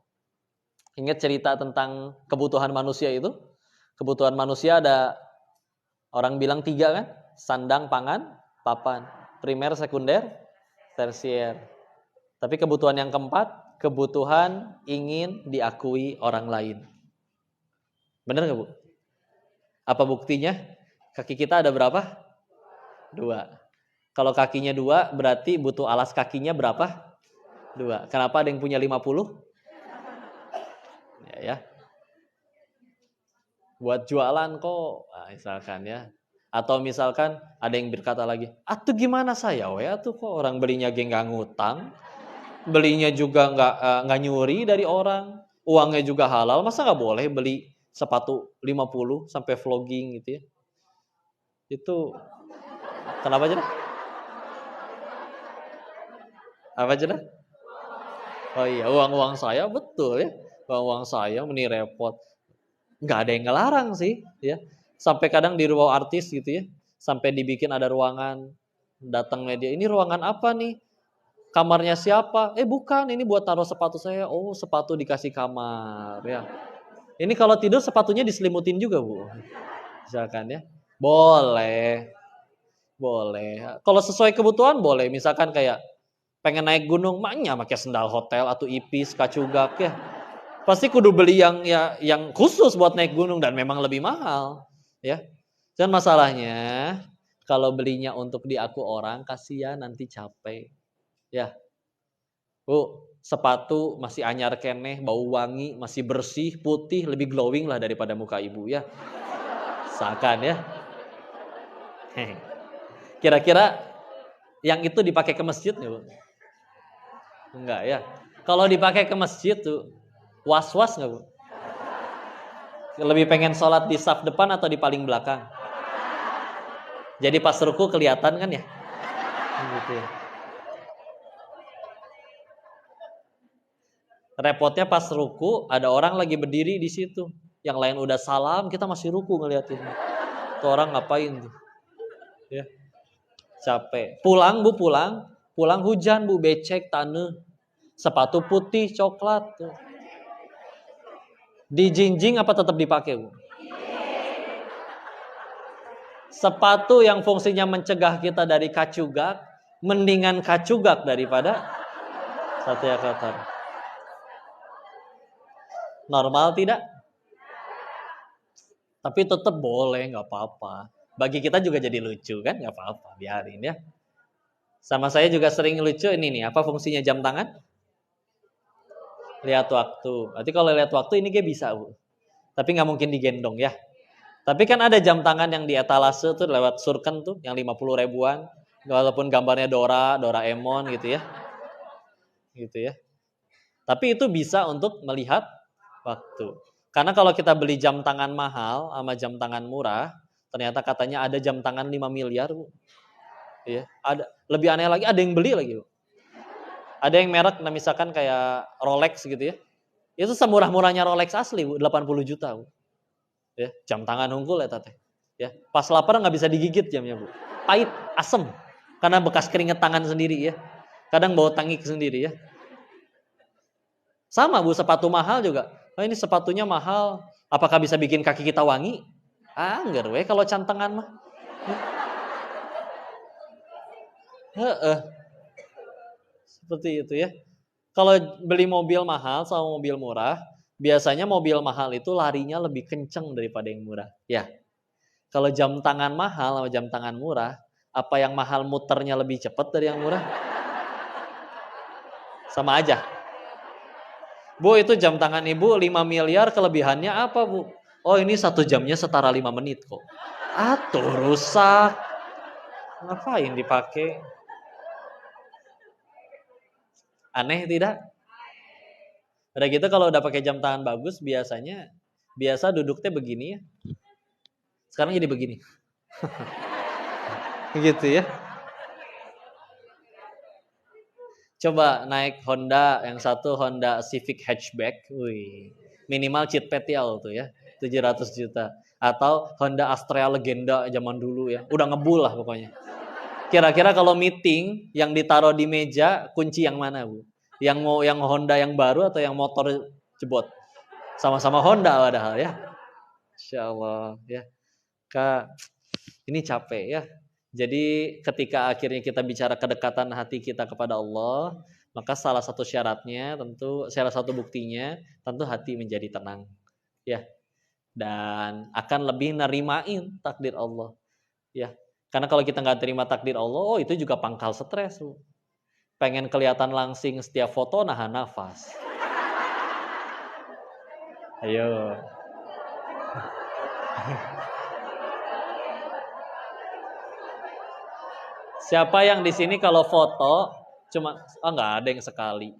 Ingat cerita tentang kebutuhan manusia itu? Kebutuhan manusia ada orang bilang 3 kan? Sandang, pangan, papan. Primer, sekunder, tersier. Tapi kebutuhan yang keempat, kebutuhan ingin diakui orang lain. Benar nggak, Bu? Apa buktinya? Kaki kita ada berapa? 2. Kalau kakinya 2 berarti butuh alas kakinya berapa? 2. Kenapa ada yang punya 50? Ya. Buat jualan kok, misalkan ya. Atau misalkan ada yang berkata lagi, atuh gimana saya we atuh kok orang belinya ge nggak ngutang, belinya juga nggak nyuri dari orang, uangnya juga halal, masa nggak boleh beli sepatu 50 sampai vlogging gitu ya? Itu kenapa aja? Apa aja dah? Oh iya, uang saya betul ya. Uang saya meni repot. Nggak ada yang ngelarang sih, ya. Sampai kadang di ruang artis gitu ya. Sampai dibikin ada ruangan, datang media. Ini ruangan apa nih? Kamarnya siapa? Bukan, ini buat taruh sepatu saya. Oh, sepatu dikasih kamar, ya. Ini kalau tidur sepatunya diselimutin juga, Bu. Misalkan ya. Boleh. Boleh. Kalau sesuai kebutuhan boleh. Misalkan kayak pengen naik gunung, maknya pakai sendal hotel atau ipis, kacugak ya. Pasti kudu beli yang khusus buat naik gunung dan memang lebih mahal, ya. Dan masalahnya kalau belinya untuk diaku orang, kasihan nanti capek. Ya. Bu, sepatu masih anyar keneh, bau wangi, masih bersih, putih, lebih glowing lah daripada muka ibu ya. Seakan ya. Kira-kira yang itu dipakai ke masjid nggak, Bu? Enggak ya. Kalau dipakai ke masjid tuh was-was nggak, Bu? Lebih pengen sholat di saf depan atau di paling belakang? Jadi pas ruku kelihatan kan ya? Gitu ya. Repotnya pas ruku ada orang lagi berdiri di situ. Yang lain udah salam, kita masih ruku ngeliatin. Tuh orang ngapain tuh? Ya. Capek. Pulang, Bu, pulang. Pulang hujan, Bu, becek tanah. Sepatu putih coklat tuh. Dijinjing apa tetap dipakai, Bu? Sepatu yang fungsinya mencegah kita dari kacugak, mendingan kacugak daripada satya kotor. Normal tidak? Tapi tetap boleh, nggak apa-apa. Bagi kita juga jadi lucu kan, nggak apa-apa, biarin ya. Sama saya juga sering lucu ini nih, apa fungsinya jam tangan? Lihat waktu. Berarti kalau lihat waktu ini dia bisa, Bu. Tapi nggak mungkin digendong ya. Tapi kan ada jam tangan yang di etalase tuh lewat surken tuh, yang 50 ribuan. Walaupun gambarnya Doraemon gitu ya. Gitu ya. Tapi itu bisa untuk melihat waktu. Karena kalau kita beli jam tangan mahal sama jam tangan murah, ternyata katanya ada jam tangan 5 miliar, Bu. Iya, ada. Lebih aneh lagi ada yang beli lagi, Bu. Ada yang merek misalkan kayak Rolex gitu ya. Itu semurah-murahnya Rolex asli, Bu, 80 juta, Bu. Ya, jam tangan hungkul eta teh. Ya, pas lapar nggak bisa digigit jamnya, Bu. Pahit, asem. Karena bekas keringet tangan sendiri ya. Kadang bau tangik sendiri ya. Sama Bu, sepatu mahal juga. Oh, ini sepatunya mahal. Apakah bisa bikin kaki kita wangi? Enggak we kalau cantengan mah. Heeh. Seperti itu ya. Kalau beli mobil mahal sama mobil murah, biasanya mobil mahal itu larinya lebih kenceng daripada yang murah. Ya. Kalau jam tangan mahal sama jam tangan murah, apa yang mahal muternya lebih cepat dari yang murah? Sama aja. Bu, itu jam tangan ibu 5 miliar, kelebihannya apa, Bu? Oh, ini 1 jamnya setara 5 menit kok. Tuh rusak. Ngapain dipakai? Aneh tidak? Udah gitu kalau udah pakai jam tangan bagus, biasa duduknya begini ya. Sekarang jadi begini. Gitu ya. Coba naik Honda, yang satu Honda Civic hatchback, wih, minimal cheat petial tuh ya, 700 juta. Atau Honda Astrea Legenda zaman dulu ya, udah ngebul lah pokoknya. Kira-kira kalau meeting yang ditaruh di meja, kunci yang mana, Bu? Yang Honda yang baru atau yang motor jebot? Sama-sama Honda padahal ya. Insya Allah ya. Kak, ini capek ya. Jadi ketika akhirnya kita bicara kedekatan hati kita kepada Allah, maka salah satu syaratnya tentu, salah satu buktinya tentu hati menjadi tenang. Ya. Dan akan lebih nerimain takdir Allah. Ya. Karena kalau kita nggak terima takdir Allah, oh itu juga pangkal stres. Pengen kelihatan langsing setiap foto, nahan nafas. Ayo. Siapa yang di sini kalau foto cuma nggak ada yang sekali.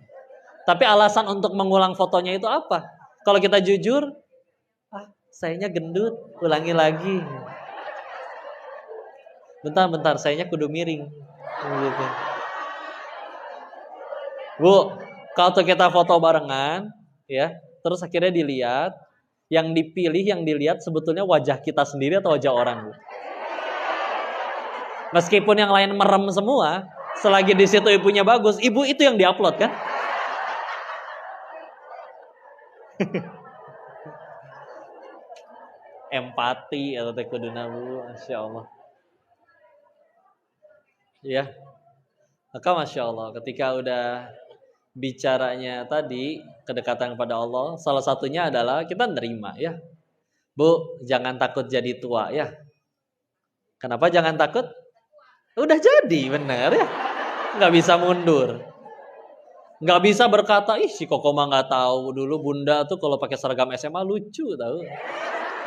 Tapi alasan untuk mengulang fotonya itu apa? Kalau kita jujur, sayanya gendut, ulangi lagi. Bentar, sayanya kudu miring. Gitu. Bu, kalau kita foto barengan, ya, terus akhirnya dilihat, yang dipilih, yang dilihat sebetulnya wajah kita sendiri atau wajah orang, Bu? Meskipun yang lain merem semua, selagi di situ ibunya bagus, ibu itu yang diupload kan? Empati atau tekuduna, Bu, Masya Allah. Ya, maka Masya Allah, ketika udah bicaranya tadi kedekatan kepada Allah, salah satunya adalah kita nerima ya. Bu, jangan takut jadi tua ya. Kenapa jangan takut? Udah jadi, bener ya. Nggak bisa mundur. Nggak bisa berkata, ih si Koko mah nggak tahu dulu bunda tuh kalau pakai seragam SMA lucu tahu.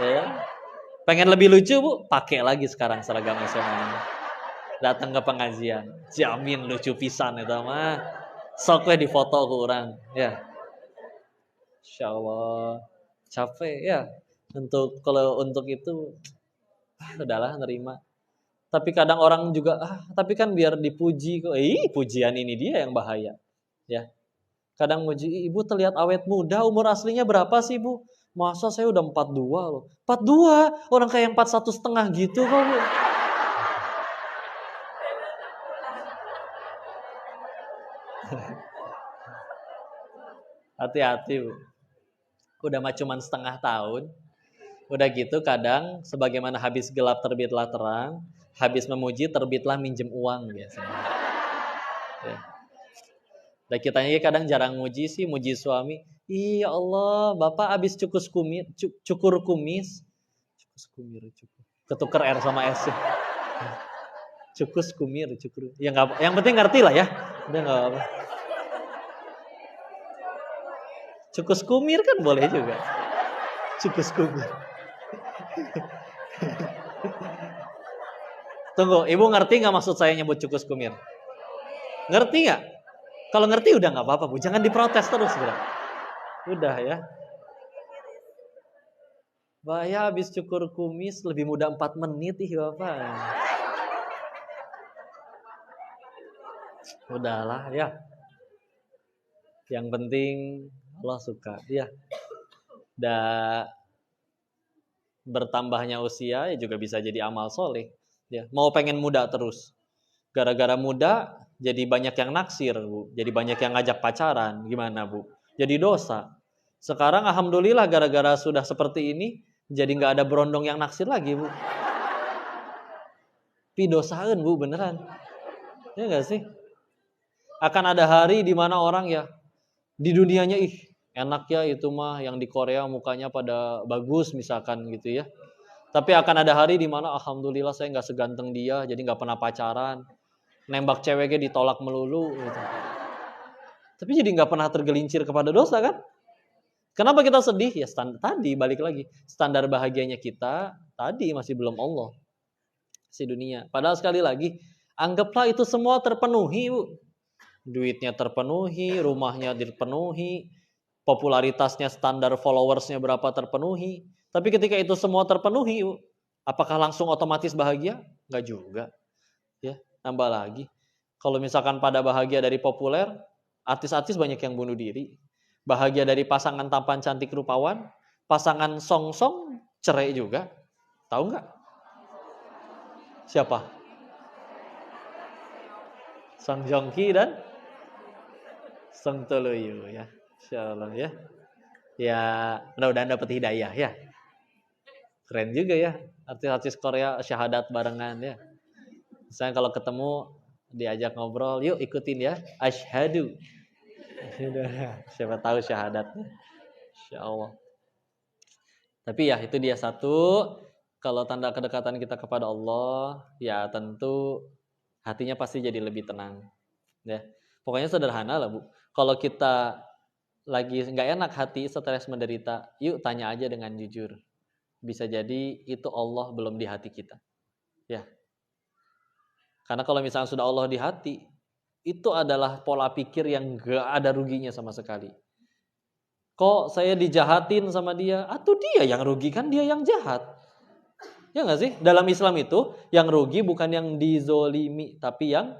Ya. Pengen lebih lucu Bu, pakai lagi sekarang seragam SMA. Datang ke pengajian, jamin lucu pisan itu mah. Sok we difoto ke orang, ya. Insya Allah capek ya. Kalau untuk itu udahlah nerima. Tapi kadang orang juga tapi kan biar dipuji kok. Pujian ini dia yang bahaya. Ya. Kadang muji, ibu terlihat awet muda, umur aslinya berapa sih, Bu? Masa saya udah 42 loh. 42? Orang kayak 41,5 gitu kok, Bu. Hati-hati, Bu. Udah mah cuman setengah tahun. Udah gitu kadang sebagaimana habis gelap terbitlah terang, habis memuji terbitlah minjem uang biasanya. Ya. Dan kitanya kadang jarang muji sih, muji suami. Iya Allah, Bapak habis cukur kumis. Ketuker R sama S. Cukus kumir, cukur. Ya nggak, yang penting ngerti lah ya. Udah nggak apa. Cukus kumir kan boleh juga. Cukus kumir. Tunggu, ibu ngerti nggak maksud saya nyebut cukus kumir? Ngerti nggak? Kalau ngerti udah nggak apa-apa, Bu. Jangan diprotes terus, bro. Udah ya. Bahaya habis cukur kumis lebih muda 4 menit Bapak. Udahlah ya. Yang penting Allah suka ya. bertambahnya usia ya juga bisa jadi amal soleh. Ya, mau pengen muda terus. Gara-gara muda jadi banyak yang naksir, Bu. Jadi banyak yang ngajak pacaran. Gimana, Bu? Jadi dosa. Sekarang alhamdulillah gara-gara sudah seperti ini, jadi nggak ada berondong yang naksir lagi, Bu. Pi dosaan, Bu, beneran. Ya nggak sih? Akan ada hari di mana orang ya di dunianya enak ya itu mah yang di Korea mukanya pada bagus misalkan gitu ya. Tapi akan ada hari di mana alhamdulillah saya nggak seganteng dia, jadi nggak pernah pacaran. Nembak ceweknya ditolak melulu gitu. Tapi jadi nggak pernah tergelincir kepada dosa kan? Kenapa kita sedih? Ya tadi balik lagi. Standar bahagianya kita tadi masih belum Allah. Si dunia. Padahal sekali lagi, anggaplah itu semua terpenuhi, Bu. Duitnya terpenuhi, rumahnya terpenuhi, popularitasnya, standar followersnya berapa terpenuhi. Tapi ketika itu semua terpenuhi, Bu, apakah langsung otomatis bahagia? Nggak juga. Ya, nambah lagi. Kalau misalkan pada bahagia dari populer, artis-artis banyak yang bunuh diri. Bahagia dari pasangan tampan cantik rupawan, pasangan song-song cerai juga. Tahu nggak? Siapa? Song Joong Ki dan Song Toloyo ya. Insyaallah ya. Ya, mudah-mudahan dapat hidayah ya. Keren juga ya, artis-artis Korea syahadat barengan ya. Misalnya kalau ketemu diajak ngobrol, yuk ikutin ya, asyhadu. Siapa tahu syahadatnya. Insyaallah. Tapi ya itu dia satu, kalau tanda kedekatan kita kepada Allah, ya tentu hatinya pasti jadi lebih tenang. Ya, pokoknya sederhana lah, Bu. Kalau kita lagi nggak enak hati, stres, menderita, yuk tanya aja dengan jujur. Bisa jadi itu Allah belum di hati kita. Ya. Karena kalau misalnya sudah Allah di hati, itu adalah pola pikir yang nggak ada ruginya sama sekali. Kok saya dijahatin sama dia? Atau dia yang rugi, kan dia yang jahat. Ya nggak sih? Dalam Islam itu, yang rugi bukan yang dizolimi, tapi yang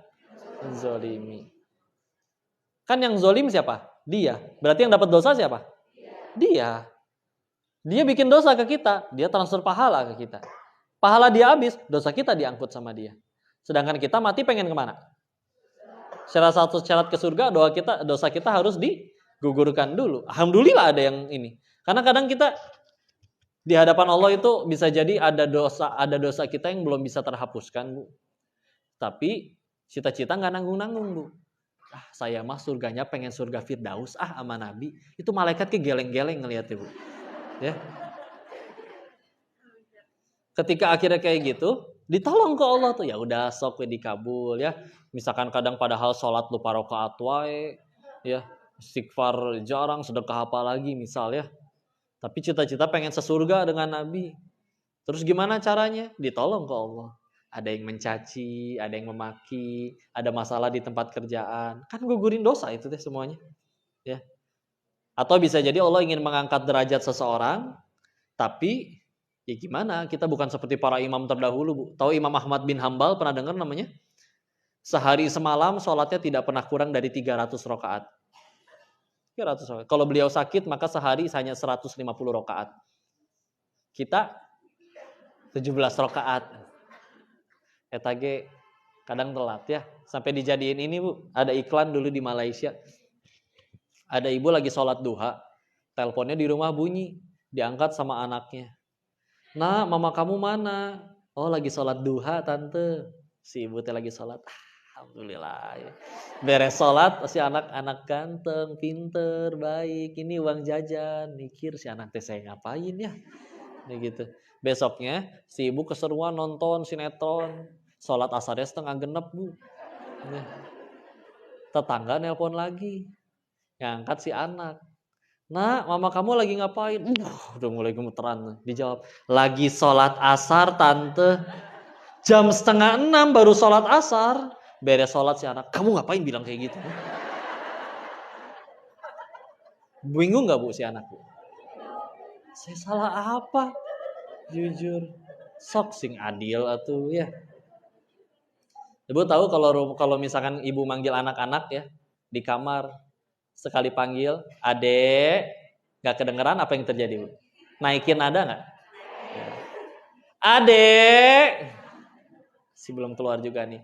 zolimi. Kan yang zolim siapa? Dia. Berarti yang dapat dosa siapa? Dia. Dia bikin dosa ke kita, dia transfer pahala ke kita. Pahala dia habis, dosa kita diangkut sama dia. Sedangkan kita mati pengen kemana? Syarat ke surga, dosa kita harus digugurkan dulu. Alhamdulillah ada yang ini. Karena kadang kita di hadapan Allah itu bisa jadi ada dosa kita yang belum bisa terhapuskan, Bu. Tapi cita-cita nggak nanggung-nanggung, Bu. Saya mah surganya pengen surga Firdaus sama Nabi. Itu malaikat geleng-geleng ngeliatnya, Bu. Ya. Ketika akhirnya kayak gitu, ditolong ke Allah tuh, ya udah sok dikabul ya. Misalkan kadang padahal sholat lupa rakaat wae, ya, istighfar jarang, sedekah apa lagi misal ya. Tapi cita-cita pengen sesurga dengan Nabi. Terus gimana caranya? Ditolong ke Allah. Ada yang mencaci, ada yang memaki, ada masalah di tempat kerjaan. Kan gugurin dosa itu deh semuanya. Ya. Atau bisa jadi Allah ingin mengangkat derajat seseorang, tapi ya gimana? Kita bukan seperti para imam terdahulu, Bu. Tahu Imam Ahmad bin Hambal, pernah dengar namanya? Sehari semalam sholatnya tidak pernah kurang dari 300 rakaat. 300 rakaat. Kalau beliau sakit, maka sehari hanya 150 rakaat. Kita 17 rakaat. Etage kadang telat ya. Sampai dijadiin ini, Bu. Ada iklan dulu di Malaysia. Ada ibu lagi sholat duha. Teleponnya di rumah bunyi. Diangkat sama anaknya. Nah, mama kamu mana? Oh, lagi sholat duha, tante. Si ibu teh lagi sholat. Alhamdulillah. Beres sholat, si anak-anak ganteng, pinter, baik. Ini uang jajan. Mikir si anak teh saya ngapain ya? Nih gitu. Besoknya si ibu keseruan nonton sinetron. Sholat asarnya setengah genep, Bu. Nih. Tetangga nelpon lagi. Ngangkat si anak. Nah, mama kamu lagi ngapain? Udah mulai gemeteran. Dijawab, lagi sholat asar, tante. Jam 5:30 baru sholat asar. Beres sholat si anak, kamu ngapain bilang kayak gitu? Bingung gak, Bu, si anak, Bu? Saya salah apa? Jujur. Sok sing adil atuh ya. Ibu tahu kalau misalkan ibu manggil anak-anak ya di kamar, sekali panggil, adek, nggak kedengeran, apa yang terjadi, Bu? Naikin nada nggak? Ya. Adek. Si belum keluar juga nih.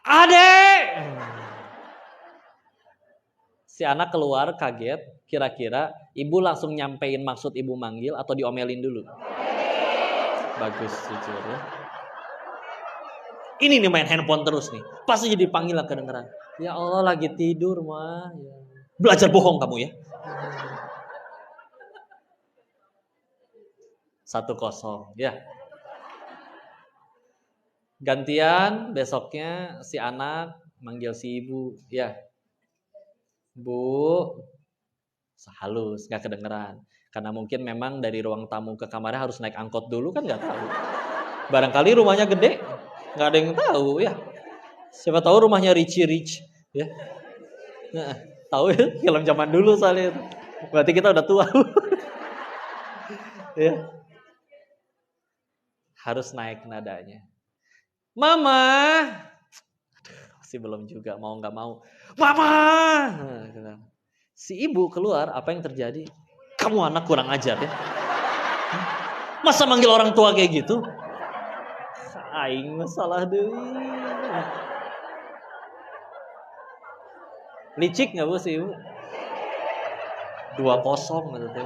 Adek. Si anak keluar kaget, kira-kira ibu langsung nyampein maksud ibu manggil atau diomelin dulu? Bagus jujur ya. Ini nih main handphone terus nih. Pasti jadi panggil lah kedengeran. Ya Allah lagi tidur mah. Belajar bohong kamu ya. 1-0 ya. Gantian besoknya si anak manggil si ibu ya. Bu, halus, gak kedengeran. Karena mungkin memang dari ruang tamu ke kamarnya harus naik angkot dulu kan gak tahu. Barangkali rumahnya gede, gak ada yang tahu ya. Siapa tahu rumahnya Richie Rich ya. Nah, tahu ya film zaman dulu soalnya. Berarti kita udah tua. Ya. Harus naik nadanya. Mama. Masih belum juga, mau gak mau. Mama. Si ibu keluar, apa yang terjadi? Kamu anak kurang ajar ya. Masa manggil orang tua kayak gitu? Aing masalah deui. Licik gak bu si ibu? 2-0 gitu.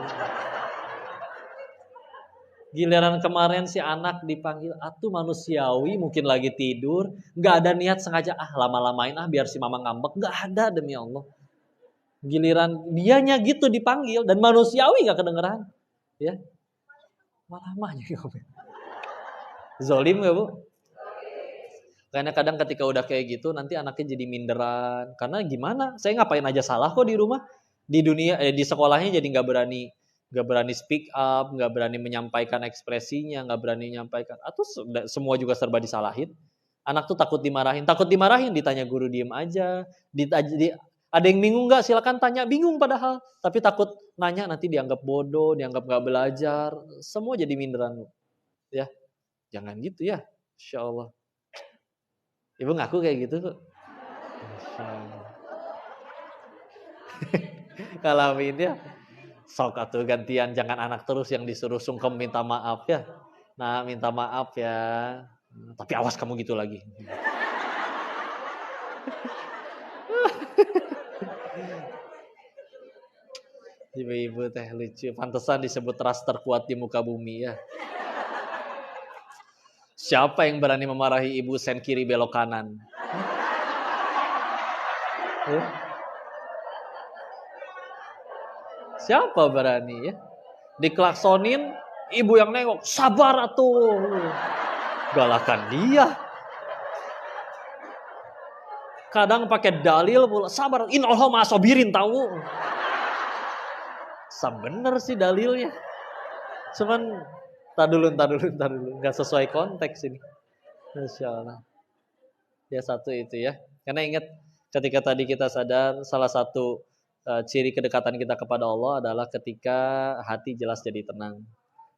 Giliran kemarin si anak dipanggil, atuh manusiawi mungkin lagi tidur, gak ada niat sengaja lama-lamain biar si mama ngambek, gak ada demi Allah. Giliran dianya gitu dipanggil dan manusiawi gak kedengeran, ya malamanya zolim gak bu? Karena kadang ketika udah kayak gitu nanti anaknya jadi minderan. Karena gimana? Saya ngapain aja salah kok di rumah, di dunia, di sekolahnya jadi nggak berani speak up, nggak berani menyampaikan ekspresinya, nggak berani menyampaikan. Atau semua juga serba disalahin. Anak tuh takut dimarahin, ditanya guru diem aja. Ada yang bingung nggak? Silakan tanya. Bingung padahal, tapi takut nanya nanti dianggap bodoh, dianggap nggak belajar. Semua jadi minderan, ya. Jangan gitu ya, Insya Allah. Ibu ngaku kayak gitu kok. Kalau ini ya, sok atuh gantian, jangan anak terus yang disuruh sungkem minta maaf ya. Nah, minta maaf ya. Tapi awas kamu gitu lagi. Ibu-ibu teh lucu, pantesan disebut ras terkuat di muka bumi ya. Siapa yang berani memarahi ibu sen kiri belok kanan? Siapa berani ya? Diklaksonin, ibu yang nengok, sabar atuh. Galakan dia. Kadang pakai dalil pula, sabar, inallah ma sobirin tahu. Bener sih dalilnya. Cuman tar dulu, nggak sesuai konteks ini. Masya Allah. Ya satu itu ya. Karena ingat ketika tadi kita sadar salah satu ciri kedekatan kita kepada Allah adalah ketika hati jelas jadi tenang.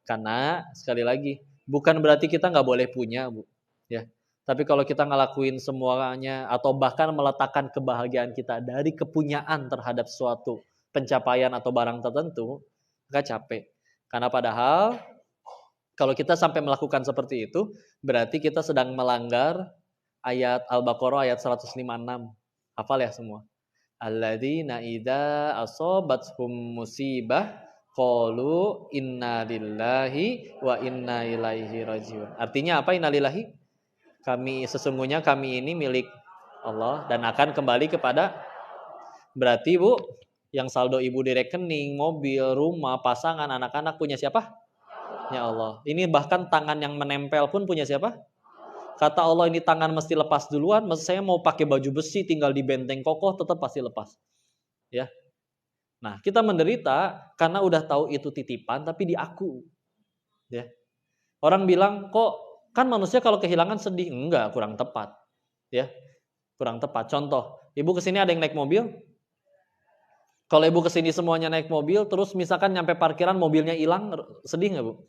Karena sekali lagi bukan berarti kita nggak boleh punya, Bu. Ya. Tapi kalau kita ngelakuin semuanya atau bahkan meletakkan kebahagiaan kita dari kepunyaan terhadap suatu pencapaian atau barang tertentu, nggak capek. Karena padahal kalau kita sampai melakukan seperti itu, berarti kita sedang melanggar ayat Al-Baqarah ayat 156. Hafal ya semua. Alladzina idza asabathum musibah qalu inna lillahi wa inna ilaihi rajiun. Artinya apa innalillahi? Sesungguhnya kami ini milik Allah dan akan kembali kepada. Berarti Bu, yang saldo ibu di rekening, mobil, rumah, pasangan, anak-anak punya siapa? Ya Allah. Ini bahkan tangan yang menempel pun punya siapa? Kata Allah ini tangan mesti lepas duluan. Maksud saya mau pakai baju besi tinggal di benteng kokoh tetap pasti lepas. Ya. Nah, kita menderita karena udah tahu itu titipan tapi di aku. Ya. Orang bilang kok kan manusia kalau kehilangan sedih. Enggak, kurang tepat. Ya. Kurang tepat. Contoh, ibu kesini ada yang naik mobil. Kalau ibu kesini semuanya naik mobil, terus misalkan nyampe parkiran mobilnya hilang, sedih nggak Bu?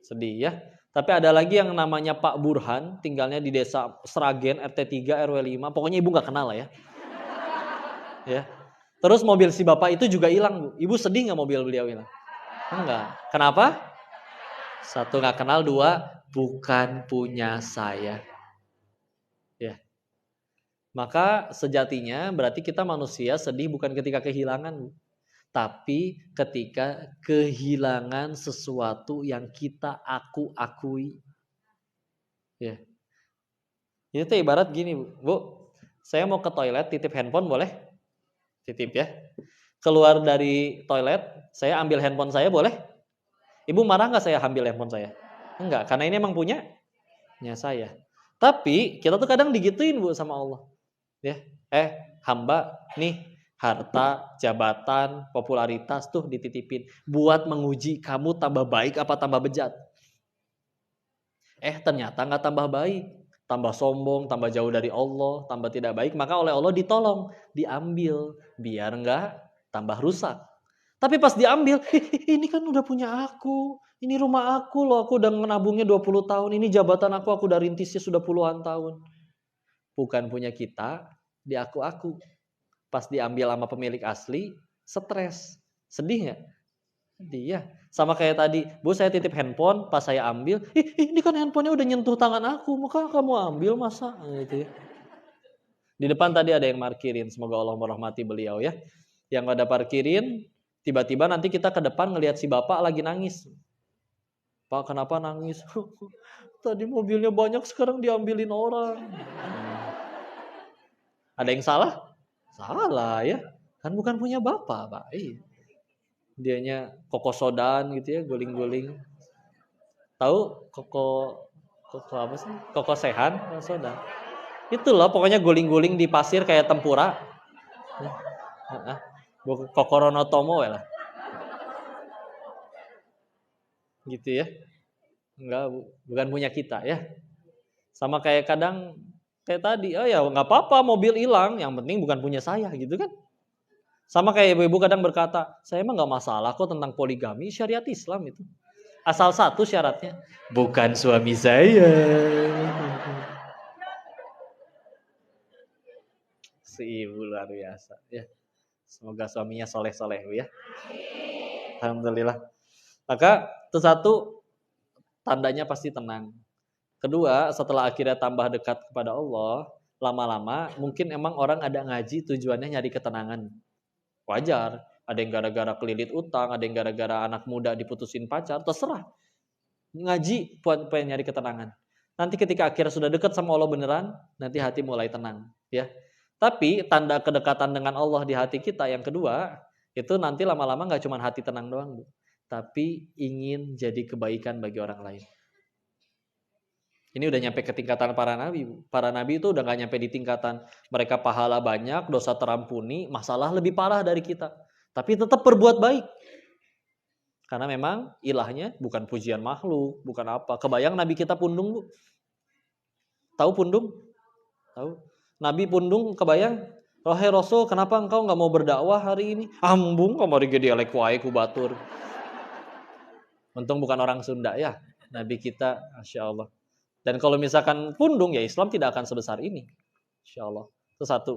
Sedih ya. Tapi ada lagi yang namanya Pak Burhan, tinggalnya di desa Sragen, RT 3, RW 5. Pokoknya ibu nggak kenal lah ya. Ya. Terus mobil si bapak itu juga hilang Bu. Ibu sedih nggak mobil beliau hilang? Enggak. Kenapa? Satu, nggak kenal. Dua, bukan punya saya. Ya. Maka sejatinya berarti kita manusia sedih bukan ketika kehilangan, tapi ketika kehilangan sesuatu yang kita akui. Ya. Itu ibarat gini, Bu. Saya mau ke toilet, titip handphone boleh? Titip ya. Keluar dari toilet, saya ambil handphone saya boleh? Ibu marah nggak saya ambil handphone saya? Enggak, karena ini emang punya saya. Tapi kita tuh kadang digituin, Bu, sama Allah. Ya, hamba nih harta, jabatan, popularitas tuh dititipin buat menguji kamu tambah baik apa tambah bejat. Ternyata nggak tambah baik, tambah sombong, tambah jauh dari Allah, tambah tidak baik. Maka oleh Allah ditolong, diambil biar nggak tambah rusak. Tapi pas diambil, ini kan udah punya aku, ini rumah aku loh, aku udah menabungnya 20 tahun, ini jabatan aku udah rintisnya sudah puluhan tahun. Bukan punya kita, diaku-aku. Pas diambil sama pemilik asli, stres. Sedih nggak? Sedih ya. Sama kayak tadi, Bu saya titip handphone, pas saya ambil, ini kan handphonenya udah nyentuh tangan aku, maka kamu ambil masa? Gitu ya. Di depan tadi ada yang parkirin, semoga Allah merahmati beliau ya. Yang ada parkirin, tiba-tiba nanti kita ke depan ngelihat si bapak lagi nangis. Pak kenapa nangis? Tadi mobilnya banyak, sekarang diambilin orang. Ada yang salah? Salah ya. Kan bukan punya bapak, Pak. Iya. Dianya koko sodan gitu ya, guling-guling. Tahu koko apa sih? Koko sehan, soda. Itu loh, pokoknya guling-guling di pasir kayak tempura. Koko ronotomo lah. Gitu ya. Enggak, bukan punya kita ya. Sama kayak kadang kayak tadi, oh ya nggak apa-apa mobil hilang, yang penting bukan punya saya gitu kan. Sama kayak ibu-ibu kadang berkata, saya emang nggak masalah kok tentang poligami, syariat Islam itu. Asal satu syaratnya, bukan suami saya. Si ibu luar biasa ya. Semoga suaminya soleh-soleh ya. Alhamdulillah. Maka itu satu, tandanya pasti tenang. Kedua, setelah akhirnya tambah dekat kepada Allah, lama-lama mungkin emang orang ada ngaji tujuannya nyari ketenangan. Wajar, ada yang gara-gara kelilit utang, ada yang gara-gara anak muda diputusin pacar, terserah. Ngaji pengen nyari ketenangan. Nanti ketika akhirnya sudah dekat sama Allah beneran, nanti hati mulai tenang, ya. Tapi tanda kedekatan dengan Allah di hati kita yang kedua, itu nanti lama-lama nggak cuma hati tenang doang, Bu, tapi ingin jadi kebaikan bagi orang lain. Ini udah nyampe ke tingkatan para nabi. Para nabi itu udah gak nyampe di tingkatan mereka pahala banyak, dosa terampuni, masalah lebih parah dari kita. Tapi tetap berbuat baik. Karena memang ilahnya bukan pujian makhluk, bukan apa. Kebayang nabi kita Pundung, Bu? Tahu Pundung? Tahu? Nabi Pundung kebayang? Wahai Rasul, kenapa engkau gak mau berdakwah hari ini? Ambung, kamari ge dialek wae ku batur. Untung bukan orang Sunda ya. Nabi kita, Masya Allah. Dan kalau misalkan Pundung, ya Islam tidak akan sebesar ini. Insya Allah. Itu satu.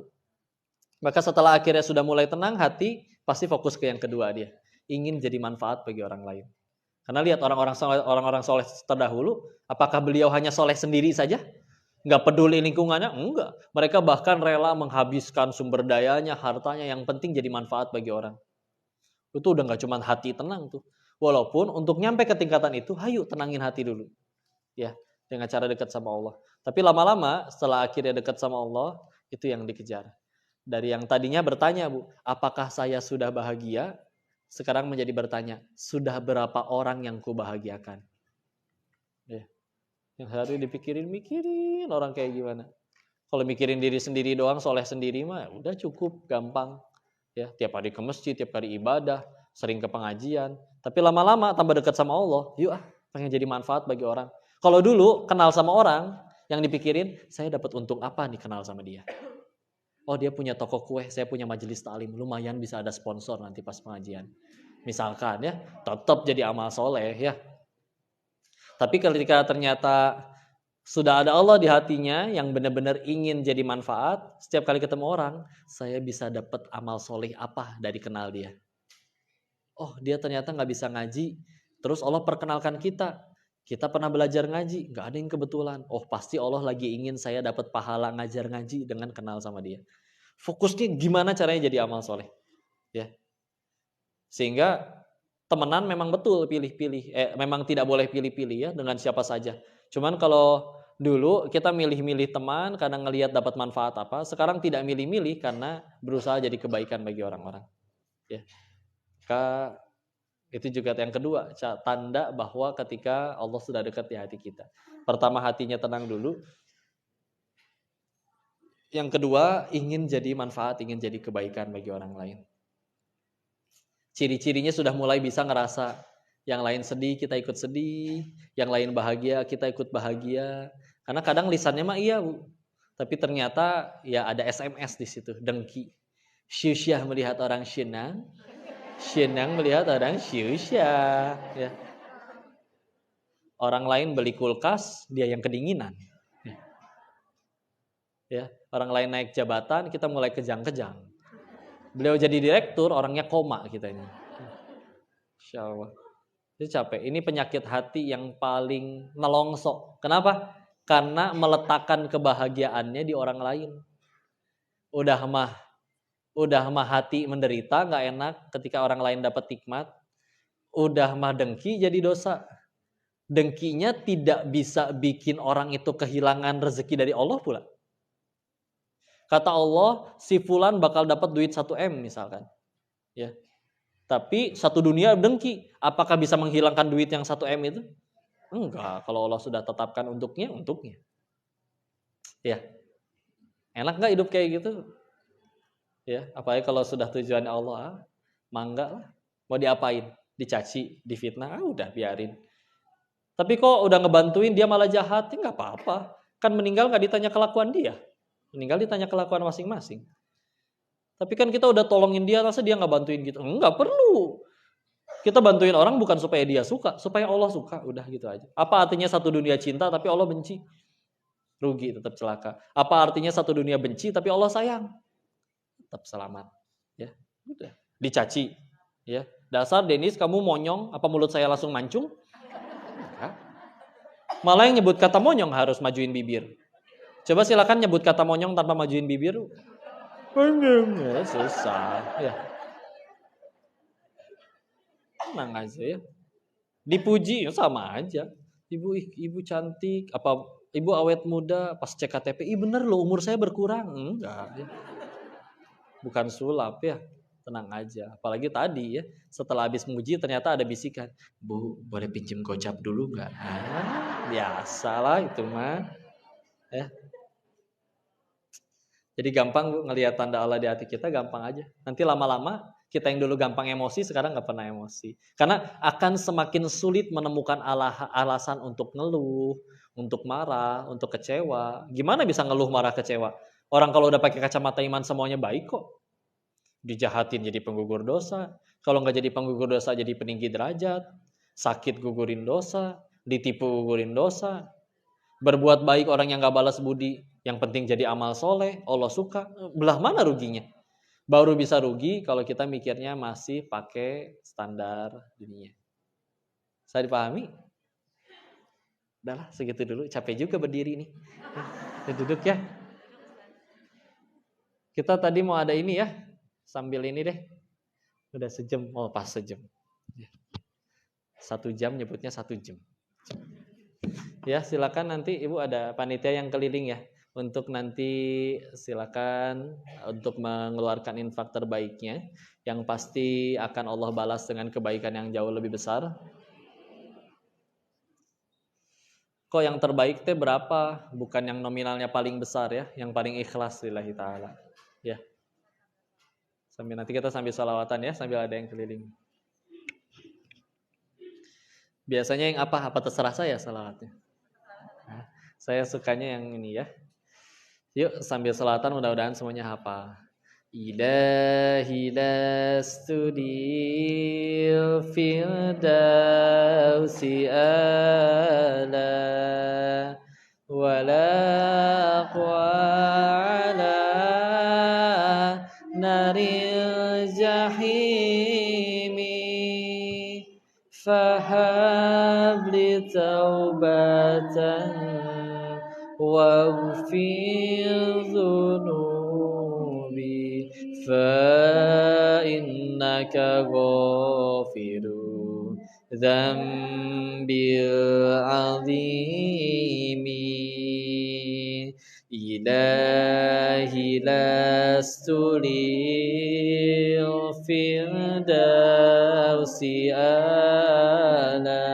Maka setelah akhirnya sudah mulai tenang hati, pasti fokus ke yang kedua dia. Ingin jadi manfaat bagi orang lain. Karena lihat orang-orang soleh terdahulu, apakah beliau hanya soleh sendiri saja? Nggak peduli lingkungannya? Enggak. Mereka bahkan rela menghabiskan sumber dayanya, hartanya, yang penting jadi manfaat bagi orang. Itu udah nggak cuma hati tenang tuh. Walaupun untuk nyampe ke tingkatan itu, ayo tenangin hati dulu. Ya. Dengan cara dekat sama Allah. Tapi lama-lama setelah akhirnya dekat sama Allah, itu yang dikejar. Dari yang tadinya bertanya, Bu, apakah saya sudah bahagia? Sekarang menjadi bertanya, sudah berapa orang yang kubahagiakan? Ya. Yang hari mikirin orang kayak gimana. Kalau mikirin diri sendiri doang, soleh sendiri mah udah cukup, gampang. Ya, tiap hari ke masjid, tiap hari ibadah, sering ke pengajian. Tapi lama-lama tambah dekat sama Allah, yuk pengen jadi manfaat bagi orang. Kalau dulu kenal sama orang, yang dipikirin, saya dapat untung apa nih kenal sama dia? Oh dia punya toko kue, saya punya majelis taklim, lumayan bisa ada sponsor nanti pas pengajian. Misalkan ya, tetap jadi amal soleh ya. Tapi ketika ternyata sudah ada Allah di hatinya yang benar-benar ingin jadi manfaat, setiap kali ketemu orang, saya bisa dapat amal soleh apa dari kenal dia. Oh dia ternyata nggak bisa ngaji, terus Allah perkenalkan kita. Kita pernah belajar ngaji, nggak ada yang kebetulan. Oh, pasti Allah lagi ingin saya dapat pahala ngajar ngaji dengan kenal sama dia. Fokusnya gimana caranya jadi amal soleh, ya. Sehingga temenan memang betul pilih-pilih, memang tidak boleh pilih-pilih ya dengan siapa saja. Cuman kalau dulu kita milih-milih teman karena ngelihat dapat manfaat apa, sekarang tidak milih-milih karena berusaha jadi kebaikan bagi orang-orang. Ya, itu juga yang kedua, tanda bahwa ketika Allah sudah dekat di hati kita. Pertama hatinya tenang dulu. Yang kedua ingin jadi manfaat, ingin jadi kebaikan bagi orang lain. Ciri-cirinya sudah mulai bisa ngerasa yang lain sedih kita ikut sedih, yang lain bahagia kita ikut bahagia. Karena kadang lisannya mah iya Bu, tapi ternyata ya ada SMS di situ, dengki. Syusyah melihat orang senang, senang melihat orang syusyah. Ya. Orang lain beli kulkas, dia yang kedinginan. Ya, orang lain naik jabatan, kita mulai kejang-kejang. Beliau jadi direktur, orangnya koma kita ini. Insya Allah. Itu capek. Ini penyakit hati yang paling nelongso. Kenapa? Karena meletakkan kebahagiaannya di orang lain. Udah mah hati menderita, nggak enak ketika orang lain dapat nikmat. Udah mah dengki jadi dosa. Dengkinya tidak bisa bikin orang itu kehilangan rezeki dari Allah pula. Kata Allah, si fulan bakal dapat duit 1M misalkan. Ya. Tapi satu dunia dengki. Apakah bisa menghilangkan duit yang 1M itu? Enggak. Kalau Allah sudah tetapkan untuknya. Ya. Enak nggak hidup kayak gitu? Ya. Apalagi kalau sudah tujuannya Allah, mangga lah. Mau diapain? Dicaci, difitnah, udah biarin. Tapi kok udah ngebantuin dia malah jahat, ya nggak apa-apa. Kan meninggal nggak ditanya kelakuan dia. Meninggal ditanya kelakuan masing-masing. Tapi kan kita udah tolongin dia, masa dia nggak bantuin gitu? Enggak perlu. Kita bantuin orang bukan supaya dia suka, supaya Allah suka. Udah gitu aja. Apa artinya satu dunia cinta tapi Allah benci? Rugi, tetap celaka. Apa artinya satu dunia benci tapi Allah sayang? Tetap selamat. Ya, udah. Dicaci. Ya, dasar Denis kamu monyong, apa mulut saya langsung mancung? Enggak. Malah yang nyebut kata monyong harus majuin bibir. Coba silakan nyebut kata monyong tanpa majuin bibir. Monyong, ya, susah. Ya. Tenang aja ya. Dipuji sama aja. Ibu cantik, apa ibu awet muda, pas cek KTP, bener loh umur saya berkurang. Enggak. Ya. Bukan sulap ya. Tenang aja. Apalagi tadi ya, setelah habis muji ternyata ada bisikan. Bu, boleh pinjem gocap dulu nggak? Biasalah itu mah. Ya. Jadi gampang Bu, ngelihat tanda Allah di hati kita gampang aja. Nanti lama-lama kita yang dulu gampang emosi sekarang nggak pernah emosi. Karena akan semakin sulit menemukan alasan untuk ngeluh, untuk marah, untuk kecewa. Gimana bisa ngeluh, marah, kecewa? Orang kalau udah pakai kacamata iman semuanya baik kok. Dijahatin jadi penggugur dosa. Kalau nggak jadi penggugur dosa jadi peninggi derajat. Sakit gugurin dosa, ditipu gugurin dosa. Berbuat baik orang yang gak balas budi, yang penting jadi amal soleh, Allah suka. Belah mana ruginya? Baru bisa rugi kalau kita mikirnya masih pakai standar dunia. Saya dipahami? Udahlah segitu dulu, capek juga berdiri nih. Kita duduk ya. Kita tadi mau ada ini ya, sambil ini deh. Udah sejam, pas sejam. 1 jam nyebutnya 1 jam. Ya, silakan nanti Ibu ada panitia yang keliling ya. Untuk nanti silakan untuk mengeluarkan infak terbaiknya. Yang pasti akan Allah balas dengan kebaikan yang jauh lebih besar. Kok yang terbaik teh berapa? Bukan yang nominalnya paling besar ya. Yang paling ikhlas lillahi ta'ala. Ya. Nanti kita sambil salawatan ya. Sambil ada yang keliling. Biasanya yang apa? Apa terserah saya salawatnya? Saya sukanya yang ini ya. Yuk sambil selatan mudah-mudahan semuanya hafal. Ilahi lastudil firdausi ala wala ala naril jahimi فهب لي توبة واغفر ذنوبي فإنك غافر ذنبي العظيم إلهي لست للفردوس آلا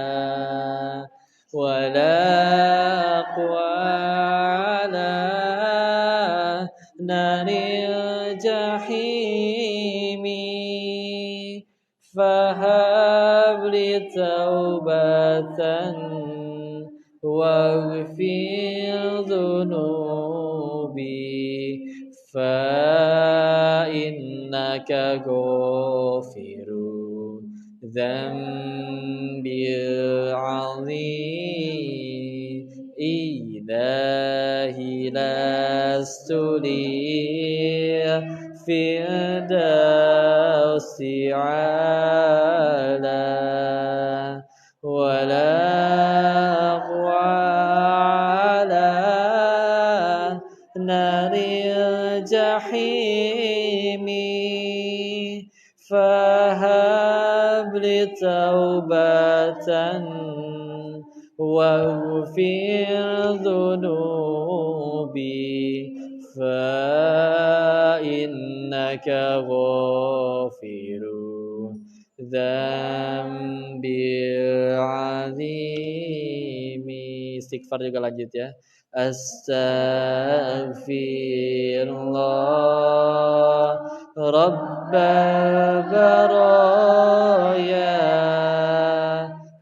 ولا أقوى على نار الجحيم فهب لي توبة واغفر ذنوبي فإنك غافر ذنبي العظيم إلهي لست للفردوس عالا ولا أقوى على نار الجحيم فهب لي توبة واغفر ذنوبي فإنك غافر ذنبي العظيم. Istighfar juga lanjut ya. Astaghfirullah Rabbal baraya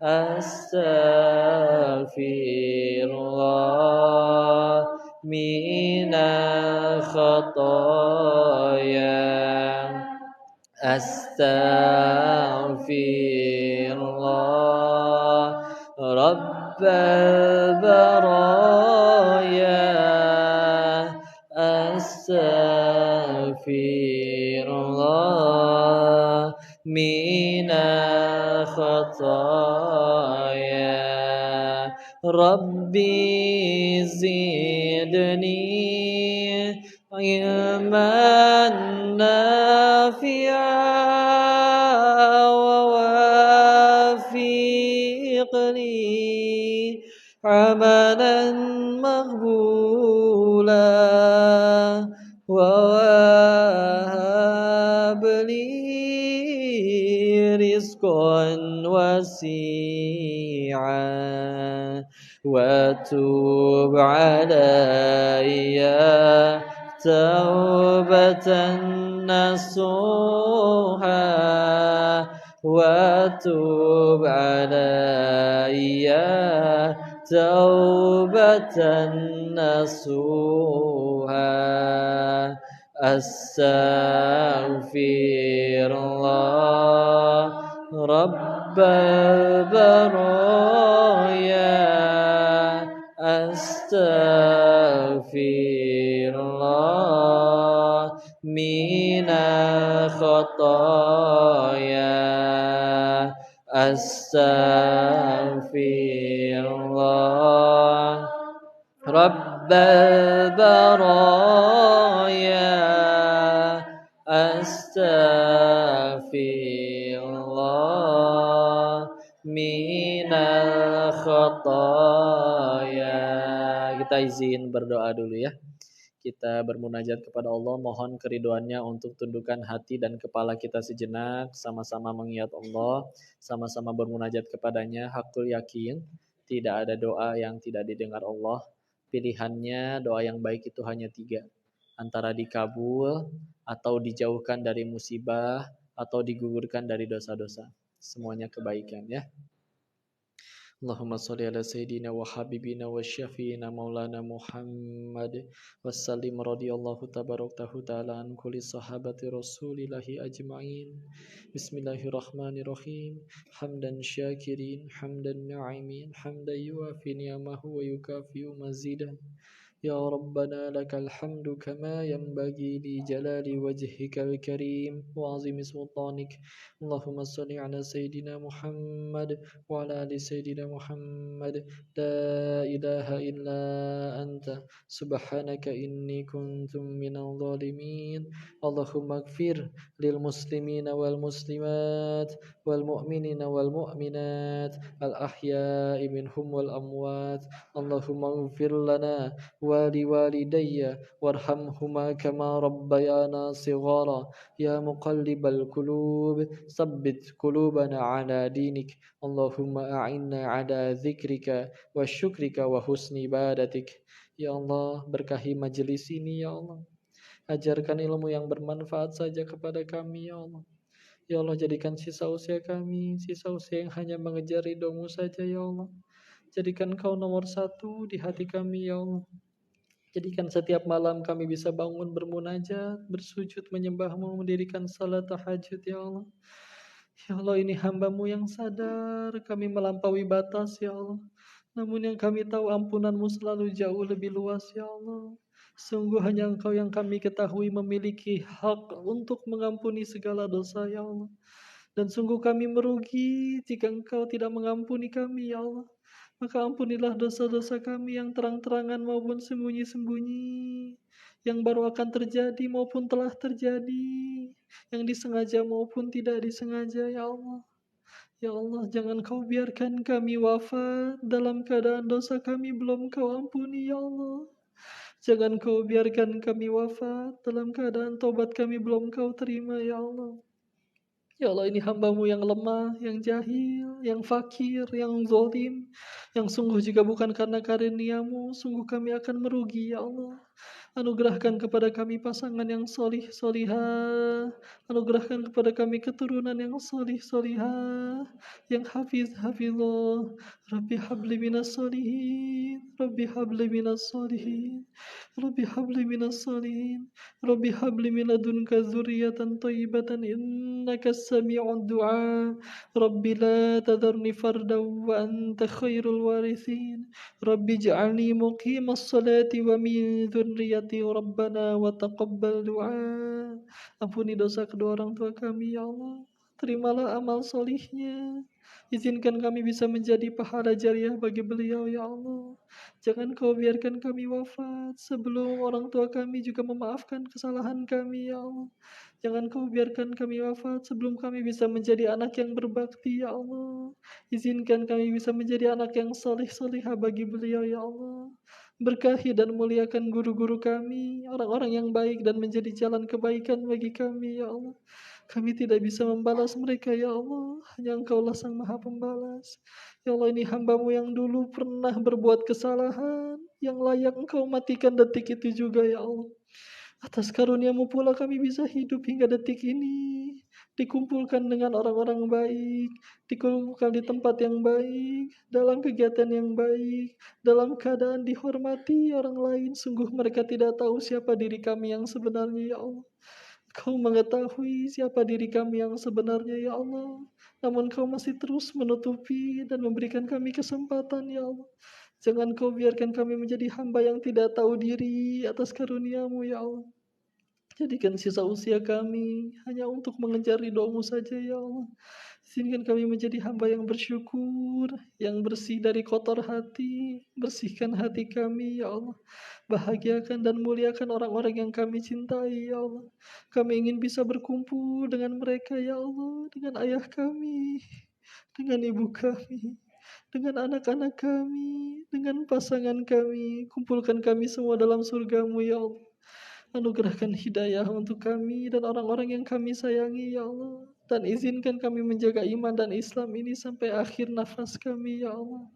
Astaghfirullah minal khataya Astaghfirullah Rabbal baraya Astaghfirullah minal khataya Rabbi zidni ilman nafi'a wa wafiqni amalan maghbula wa wahabli rizqan wasi'a wa tub alayya tawbatan nasuha wa tub alayya tawbatan nasuha astaghfirullah rabbal baraya astaghfirullah minal khataya astaghfirullah rabbal baraya astaghfirullah minal khataya. Kita izin berdoa dulu ya. Kita bermunajat kepada Allah, mohon keriduannya untuk tundukkan hati dan kepala kita sejenak, sama-sama mengingat Allah, sama-sama bermunajat kepadanya, hakul yakin, tidak ada doa yang tidak didengar Allah. Pilihannya doa yang baik itu hanya 3, antara dikabul, atau dijauhkan dari musibah, atau digugurkan dari dosa-dosa. Semuanya kebaikan ya. Allahumma salli ala sayyidina wa habibina wa syafiina maulana Muhammad wa sallim radiyallahu tabaraktahu ta'ala an kulli sahabati rasulillahi ajma'in. Bismillahirrahmanirrahim. Hamdan syakirin, hamdan na'imin, hamdan yuafi ni'amahu wa yukafi'u mazidan. يا ربنا لك الحمد كما ينبغي لجلال وجهك الكريم وعظيم سلطانك. اللهم صل على سيدنا محمد وعلى آل سيدنا محمد. لا إله إلا أنت سبحانك إني كنت من الظالمين. اللهم اغفر للمسلمين والمسلمات والمؤمنين والمؤمنات الأحياء منهم والأموات. اللهم اغفر لنا ولوالدي وارحمهما كما ربيانا صغارا. يا مقلب القلوب ثبت قلوبنا على دينك. اللهم أعنا على ذكرك وشكرك وحسن عبادتك. Ya Allah, berkahi majelis ini ya Allah. Ajarkan ilmu yang bermanfaat saja kepada kami ya Allah. Ya Allah, jadikan sisa usia kami sisa usia yang hanya mengejar ridho-Mu saja ya Allah. Jadikan Kau nomor satu di hati kami ya Allah. Jadikan setiap malam kami bisa bangun bermunajat, bersujud menyembah-Mu, mendirikan salat tahajud ya Allah. Ya Allah, ini hamba-Mu yang sadar kami melampaui batas ya Allah. Namun yang kami tahu ampunan-Mu selalu jauh lebih luas ya Allah. Sungguh hanya Engkau yang kami ketahui memiliki hak untuk mengampuni segala dosa ya Allah. Dan sungguh kami merugi jika Engkau tidak mengampuni kami ya Allah. Maka ampunilah dosa-dosa kami yang terang-terangan maupun sembunyi-sembunyi, yang baru akan terjadi maupun telah terjadi, yang disengaja maupun tidak disengaja ya Allah. Ya Allah, jangan Kau biarkan kami wafat dalam keadaan dosa kami belum Kau ampuni ya Allah. Jangan Kau biarkan kami wafat dalam keadaan tobat kami belum Kau terima ya Allah. Ya Allah, ini hamba-Mu yang lemah, yang jahil, yang fakir, yang zalim, yang sungguh jika bukan karena karunia-Mu, sungguh kami akan merugi, ya Allah. Anugerahkan kepada kami pasangan yang solih solihah. Anugerahkan kepada kami keturunan yang solih solihah, yang hafiz hafizah. Rabbi habli minas solihin, Rabbi habli minas solihin, Rabbi habli minas solihin, Rabbi habli min ladunka dzurriyyatan thayyibatan innaka sami'ud du'a. Rabbi la tadharni fardan wa anta khairul warithin. Rabbi ij'alni muqimas salati wa min dzurriyyati rabbana wa taqabbal du'a. Ampuni dosa kedua orang tua kami ya Allah. Terimalah amal solihnya. Izinkan kami bisa menjadi pahala jariah bagi beliau ya Allah. Jangan Kau biarkan kami wafat sebelum orang tua kami juga memaafkan kesalahan kami ya Allah. Jangan Kau biarkan kami wafat sebelum kami bisa menjadi anak yang berbakti ya Allah. Izinkan kami bisa menjadi anak yang solih-solihah bagi beliau ya Allah. Berkahi dan muliakan guru-guru kami, orang-orang yang baik dan menjadi jalan kebaikan bagi kami ya Allah. Kami tidak bisa membalas mereka ya Allah. Hanya Engkaulah Sang Maha Pembalas. Ya Allah, ini hamba-Mu yang dulu pernah berbuat kesalahan, yang layak Engkau matikan detik itu juga ya Allah. Atas karunia-Mu pula kami bisa hidup hingga detik ini. Dikumpulkan dengan orang-orang baik, dikumpulkan di tempat yang baik, dalam kegiatan yang baik, dalam keadaan dihormati orang lain. Sungguh mereka tidak tahu siapa diri kami yang sebenarnya ya Allah. Kau mengetahui siapa diri kami yang sebenarnya ya Allah. Namun Kau masih terus menutupi dan memberikan kami kesempatan ya Allah. Jangan Kau biarkan kami menjadi hamba yang tidak tahu diri atas karunia-Mu ya Allah. Jadikan sisa usia kami hanya untuk mengejar ridho-Mu saja ya Allah. Izinkan kami menjadi hamba yang bersyukur, yang bersih dari kotor hati. Bersihkan hati kami ya Allah. Bahagiakan dan muliakan orang-orang yang kami cintai ya Allah. Kami ingin bisa berkumpul dengan mereka ya Allah. Dengan ayah kami, dengan ibu kami, dengan anak-anak kami, dengan pasangan kami. Kumpulkan kami semua dalam surga-Mu ya Allah. Anugerahkan hidayah untuk kami dan orang-orang yang kami sayangi ya Allah. Dan izinkan kami menjaga iman dan Islam ini sampai akhir nafas kami ya Allah.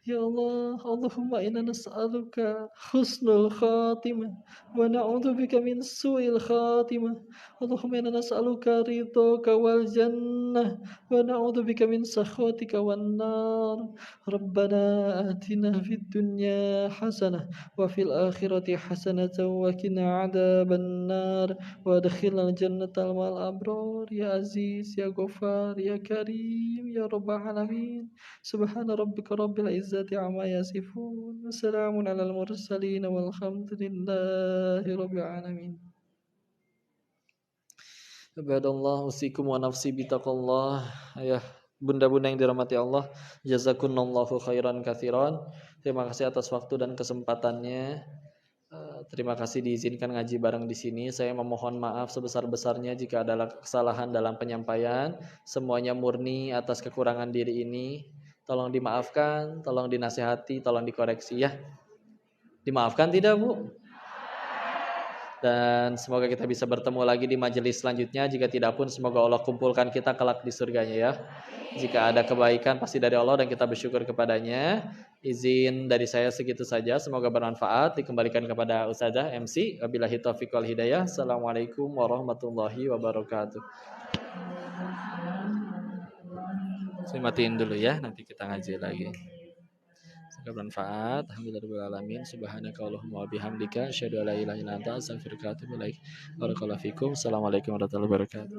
Ya Allah, Allahumma inna nas'aluka husnul khatimah wa na'udzubika min su'il khatimah. Allahumma inna nas'aluka ridhaka wal jannah wa na'udzubika min sakhatika wan nar. Rabbana atina fid dunya hasanah wa fil akhirati hasanatan wa qina adzaban nar wa adkhilna jannata ma'al abrar ya aziz ya ghafar ya karim ya rabbal alamin. Subhana rabbika rabbil izzati العزة عما يصفون وسلام على المرسلين والحمد لله رب العالمين Ibadallah usikum wa nafsi bitaqallah. Ayah bunda-bunda yang dirahmati Allah, jazakumullahu khairan katsiran. Terima kasih atas waktu dan kesempatannya. Terima kasih diizinkan ngaji bareng di sini. Saya memohon maaf sebesar-besarnya jika ada kesalahan dalam penyampaian. Semuanya murni atas kekurangan diri ini. Tolong dimaafkan, tolong dinasihati, tolong dikoreksi ya. Dimaafkan tidak, Bu? Dan semoga kita bisa bertemu lagi di majelis selanjutnya. Jika tidak pun semoga Allah kumpulkan kita kelak di surganya ya. Jika ada kebaikan pasti dari Allah dan kita bersyukur kepadanya. Izin dari saya segitu saja. Semoga bermanfaat. Dikembalikan kepada Ustazah MC. Wabillahi taufiq wal hidayah. Assalamualaikum warahmatullahi wabarakatuh. Saya matiin dulu ya. Nanti kita ngaji lagi. Semoga bermanfaat. Alhamdulillahirobbilalamin. Subhanaka Allahumma wa bihamdika asyhadu an la ilaha illa anta astaghfiruka wa atubu ilaik. Barakallahu fikum. Assalamualaikum warahmatullahi wabarakatuh.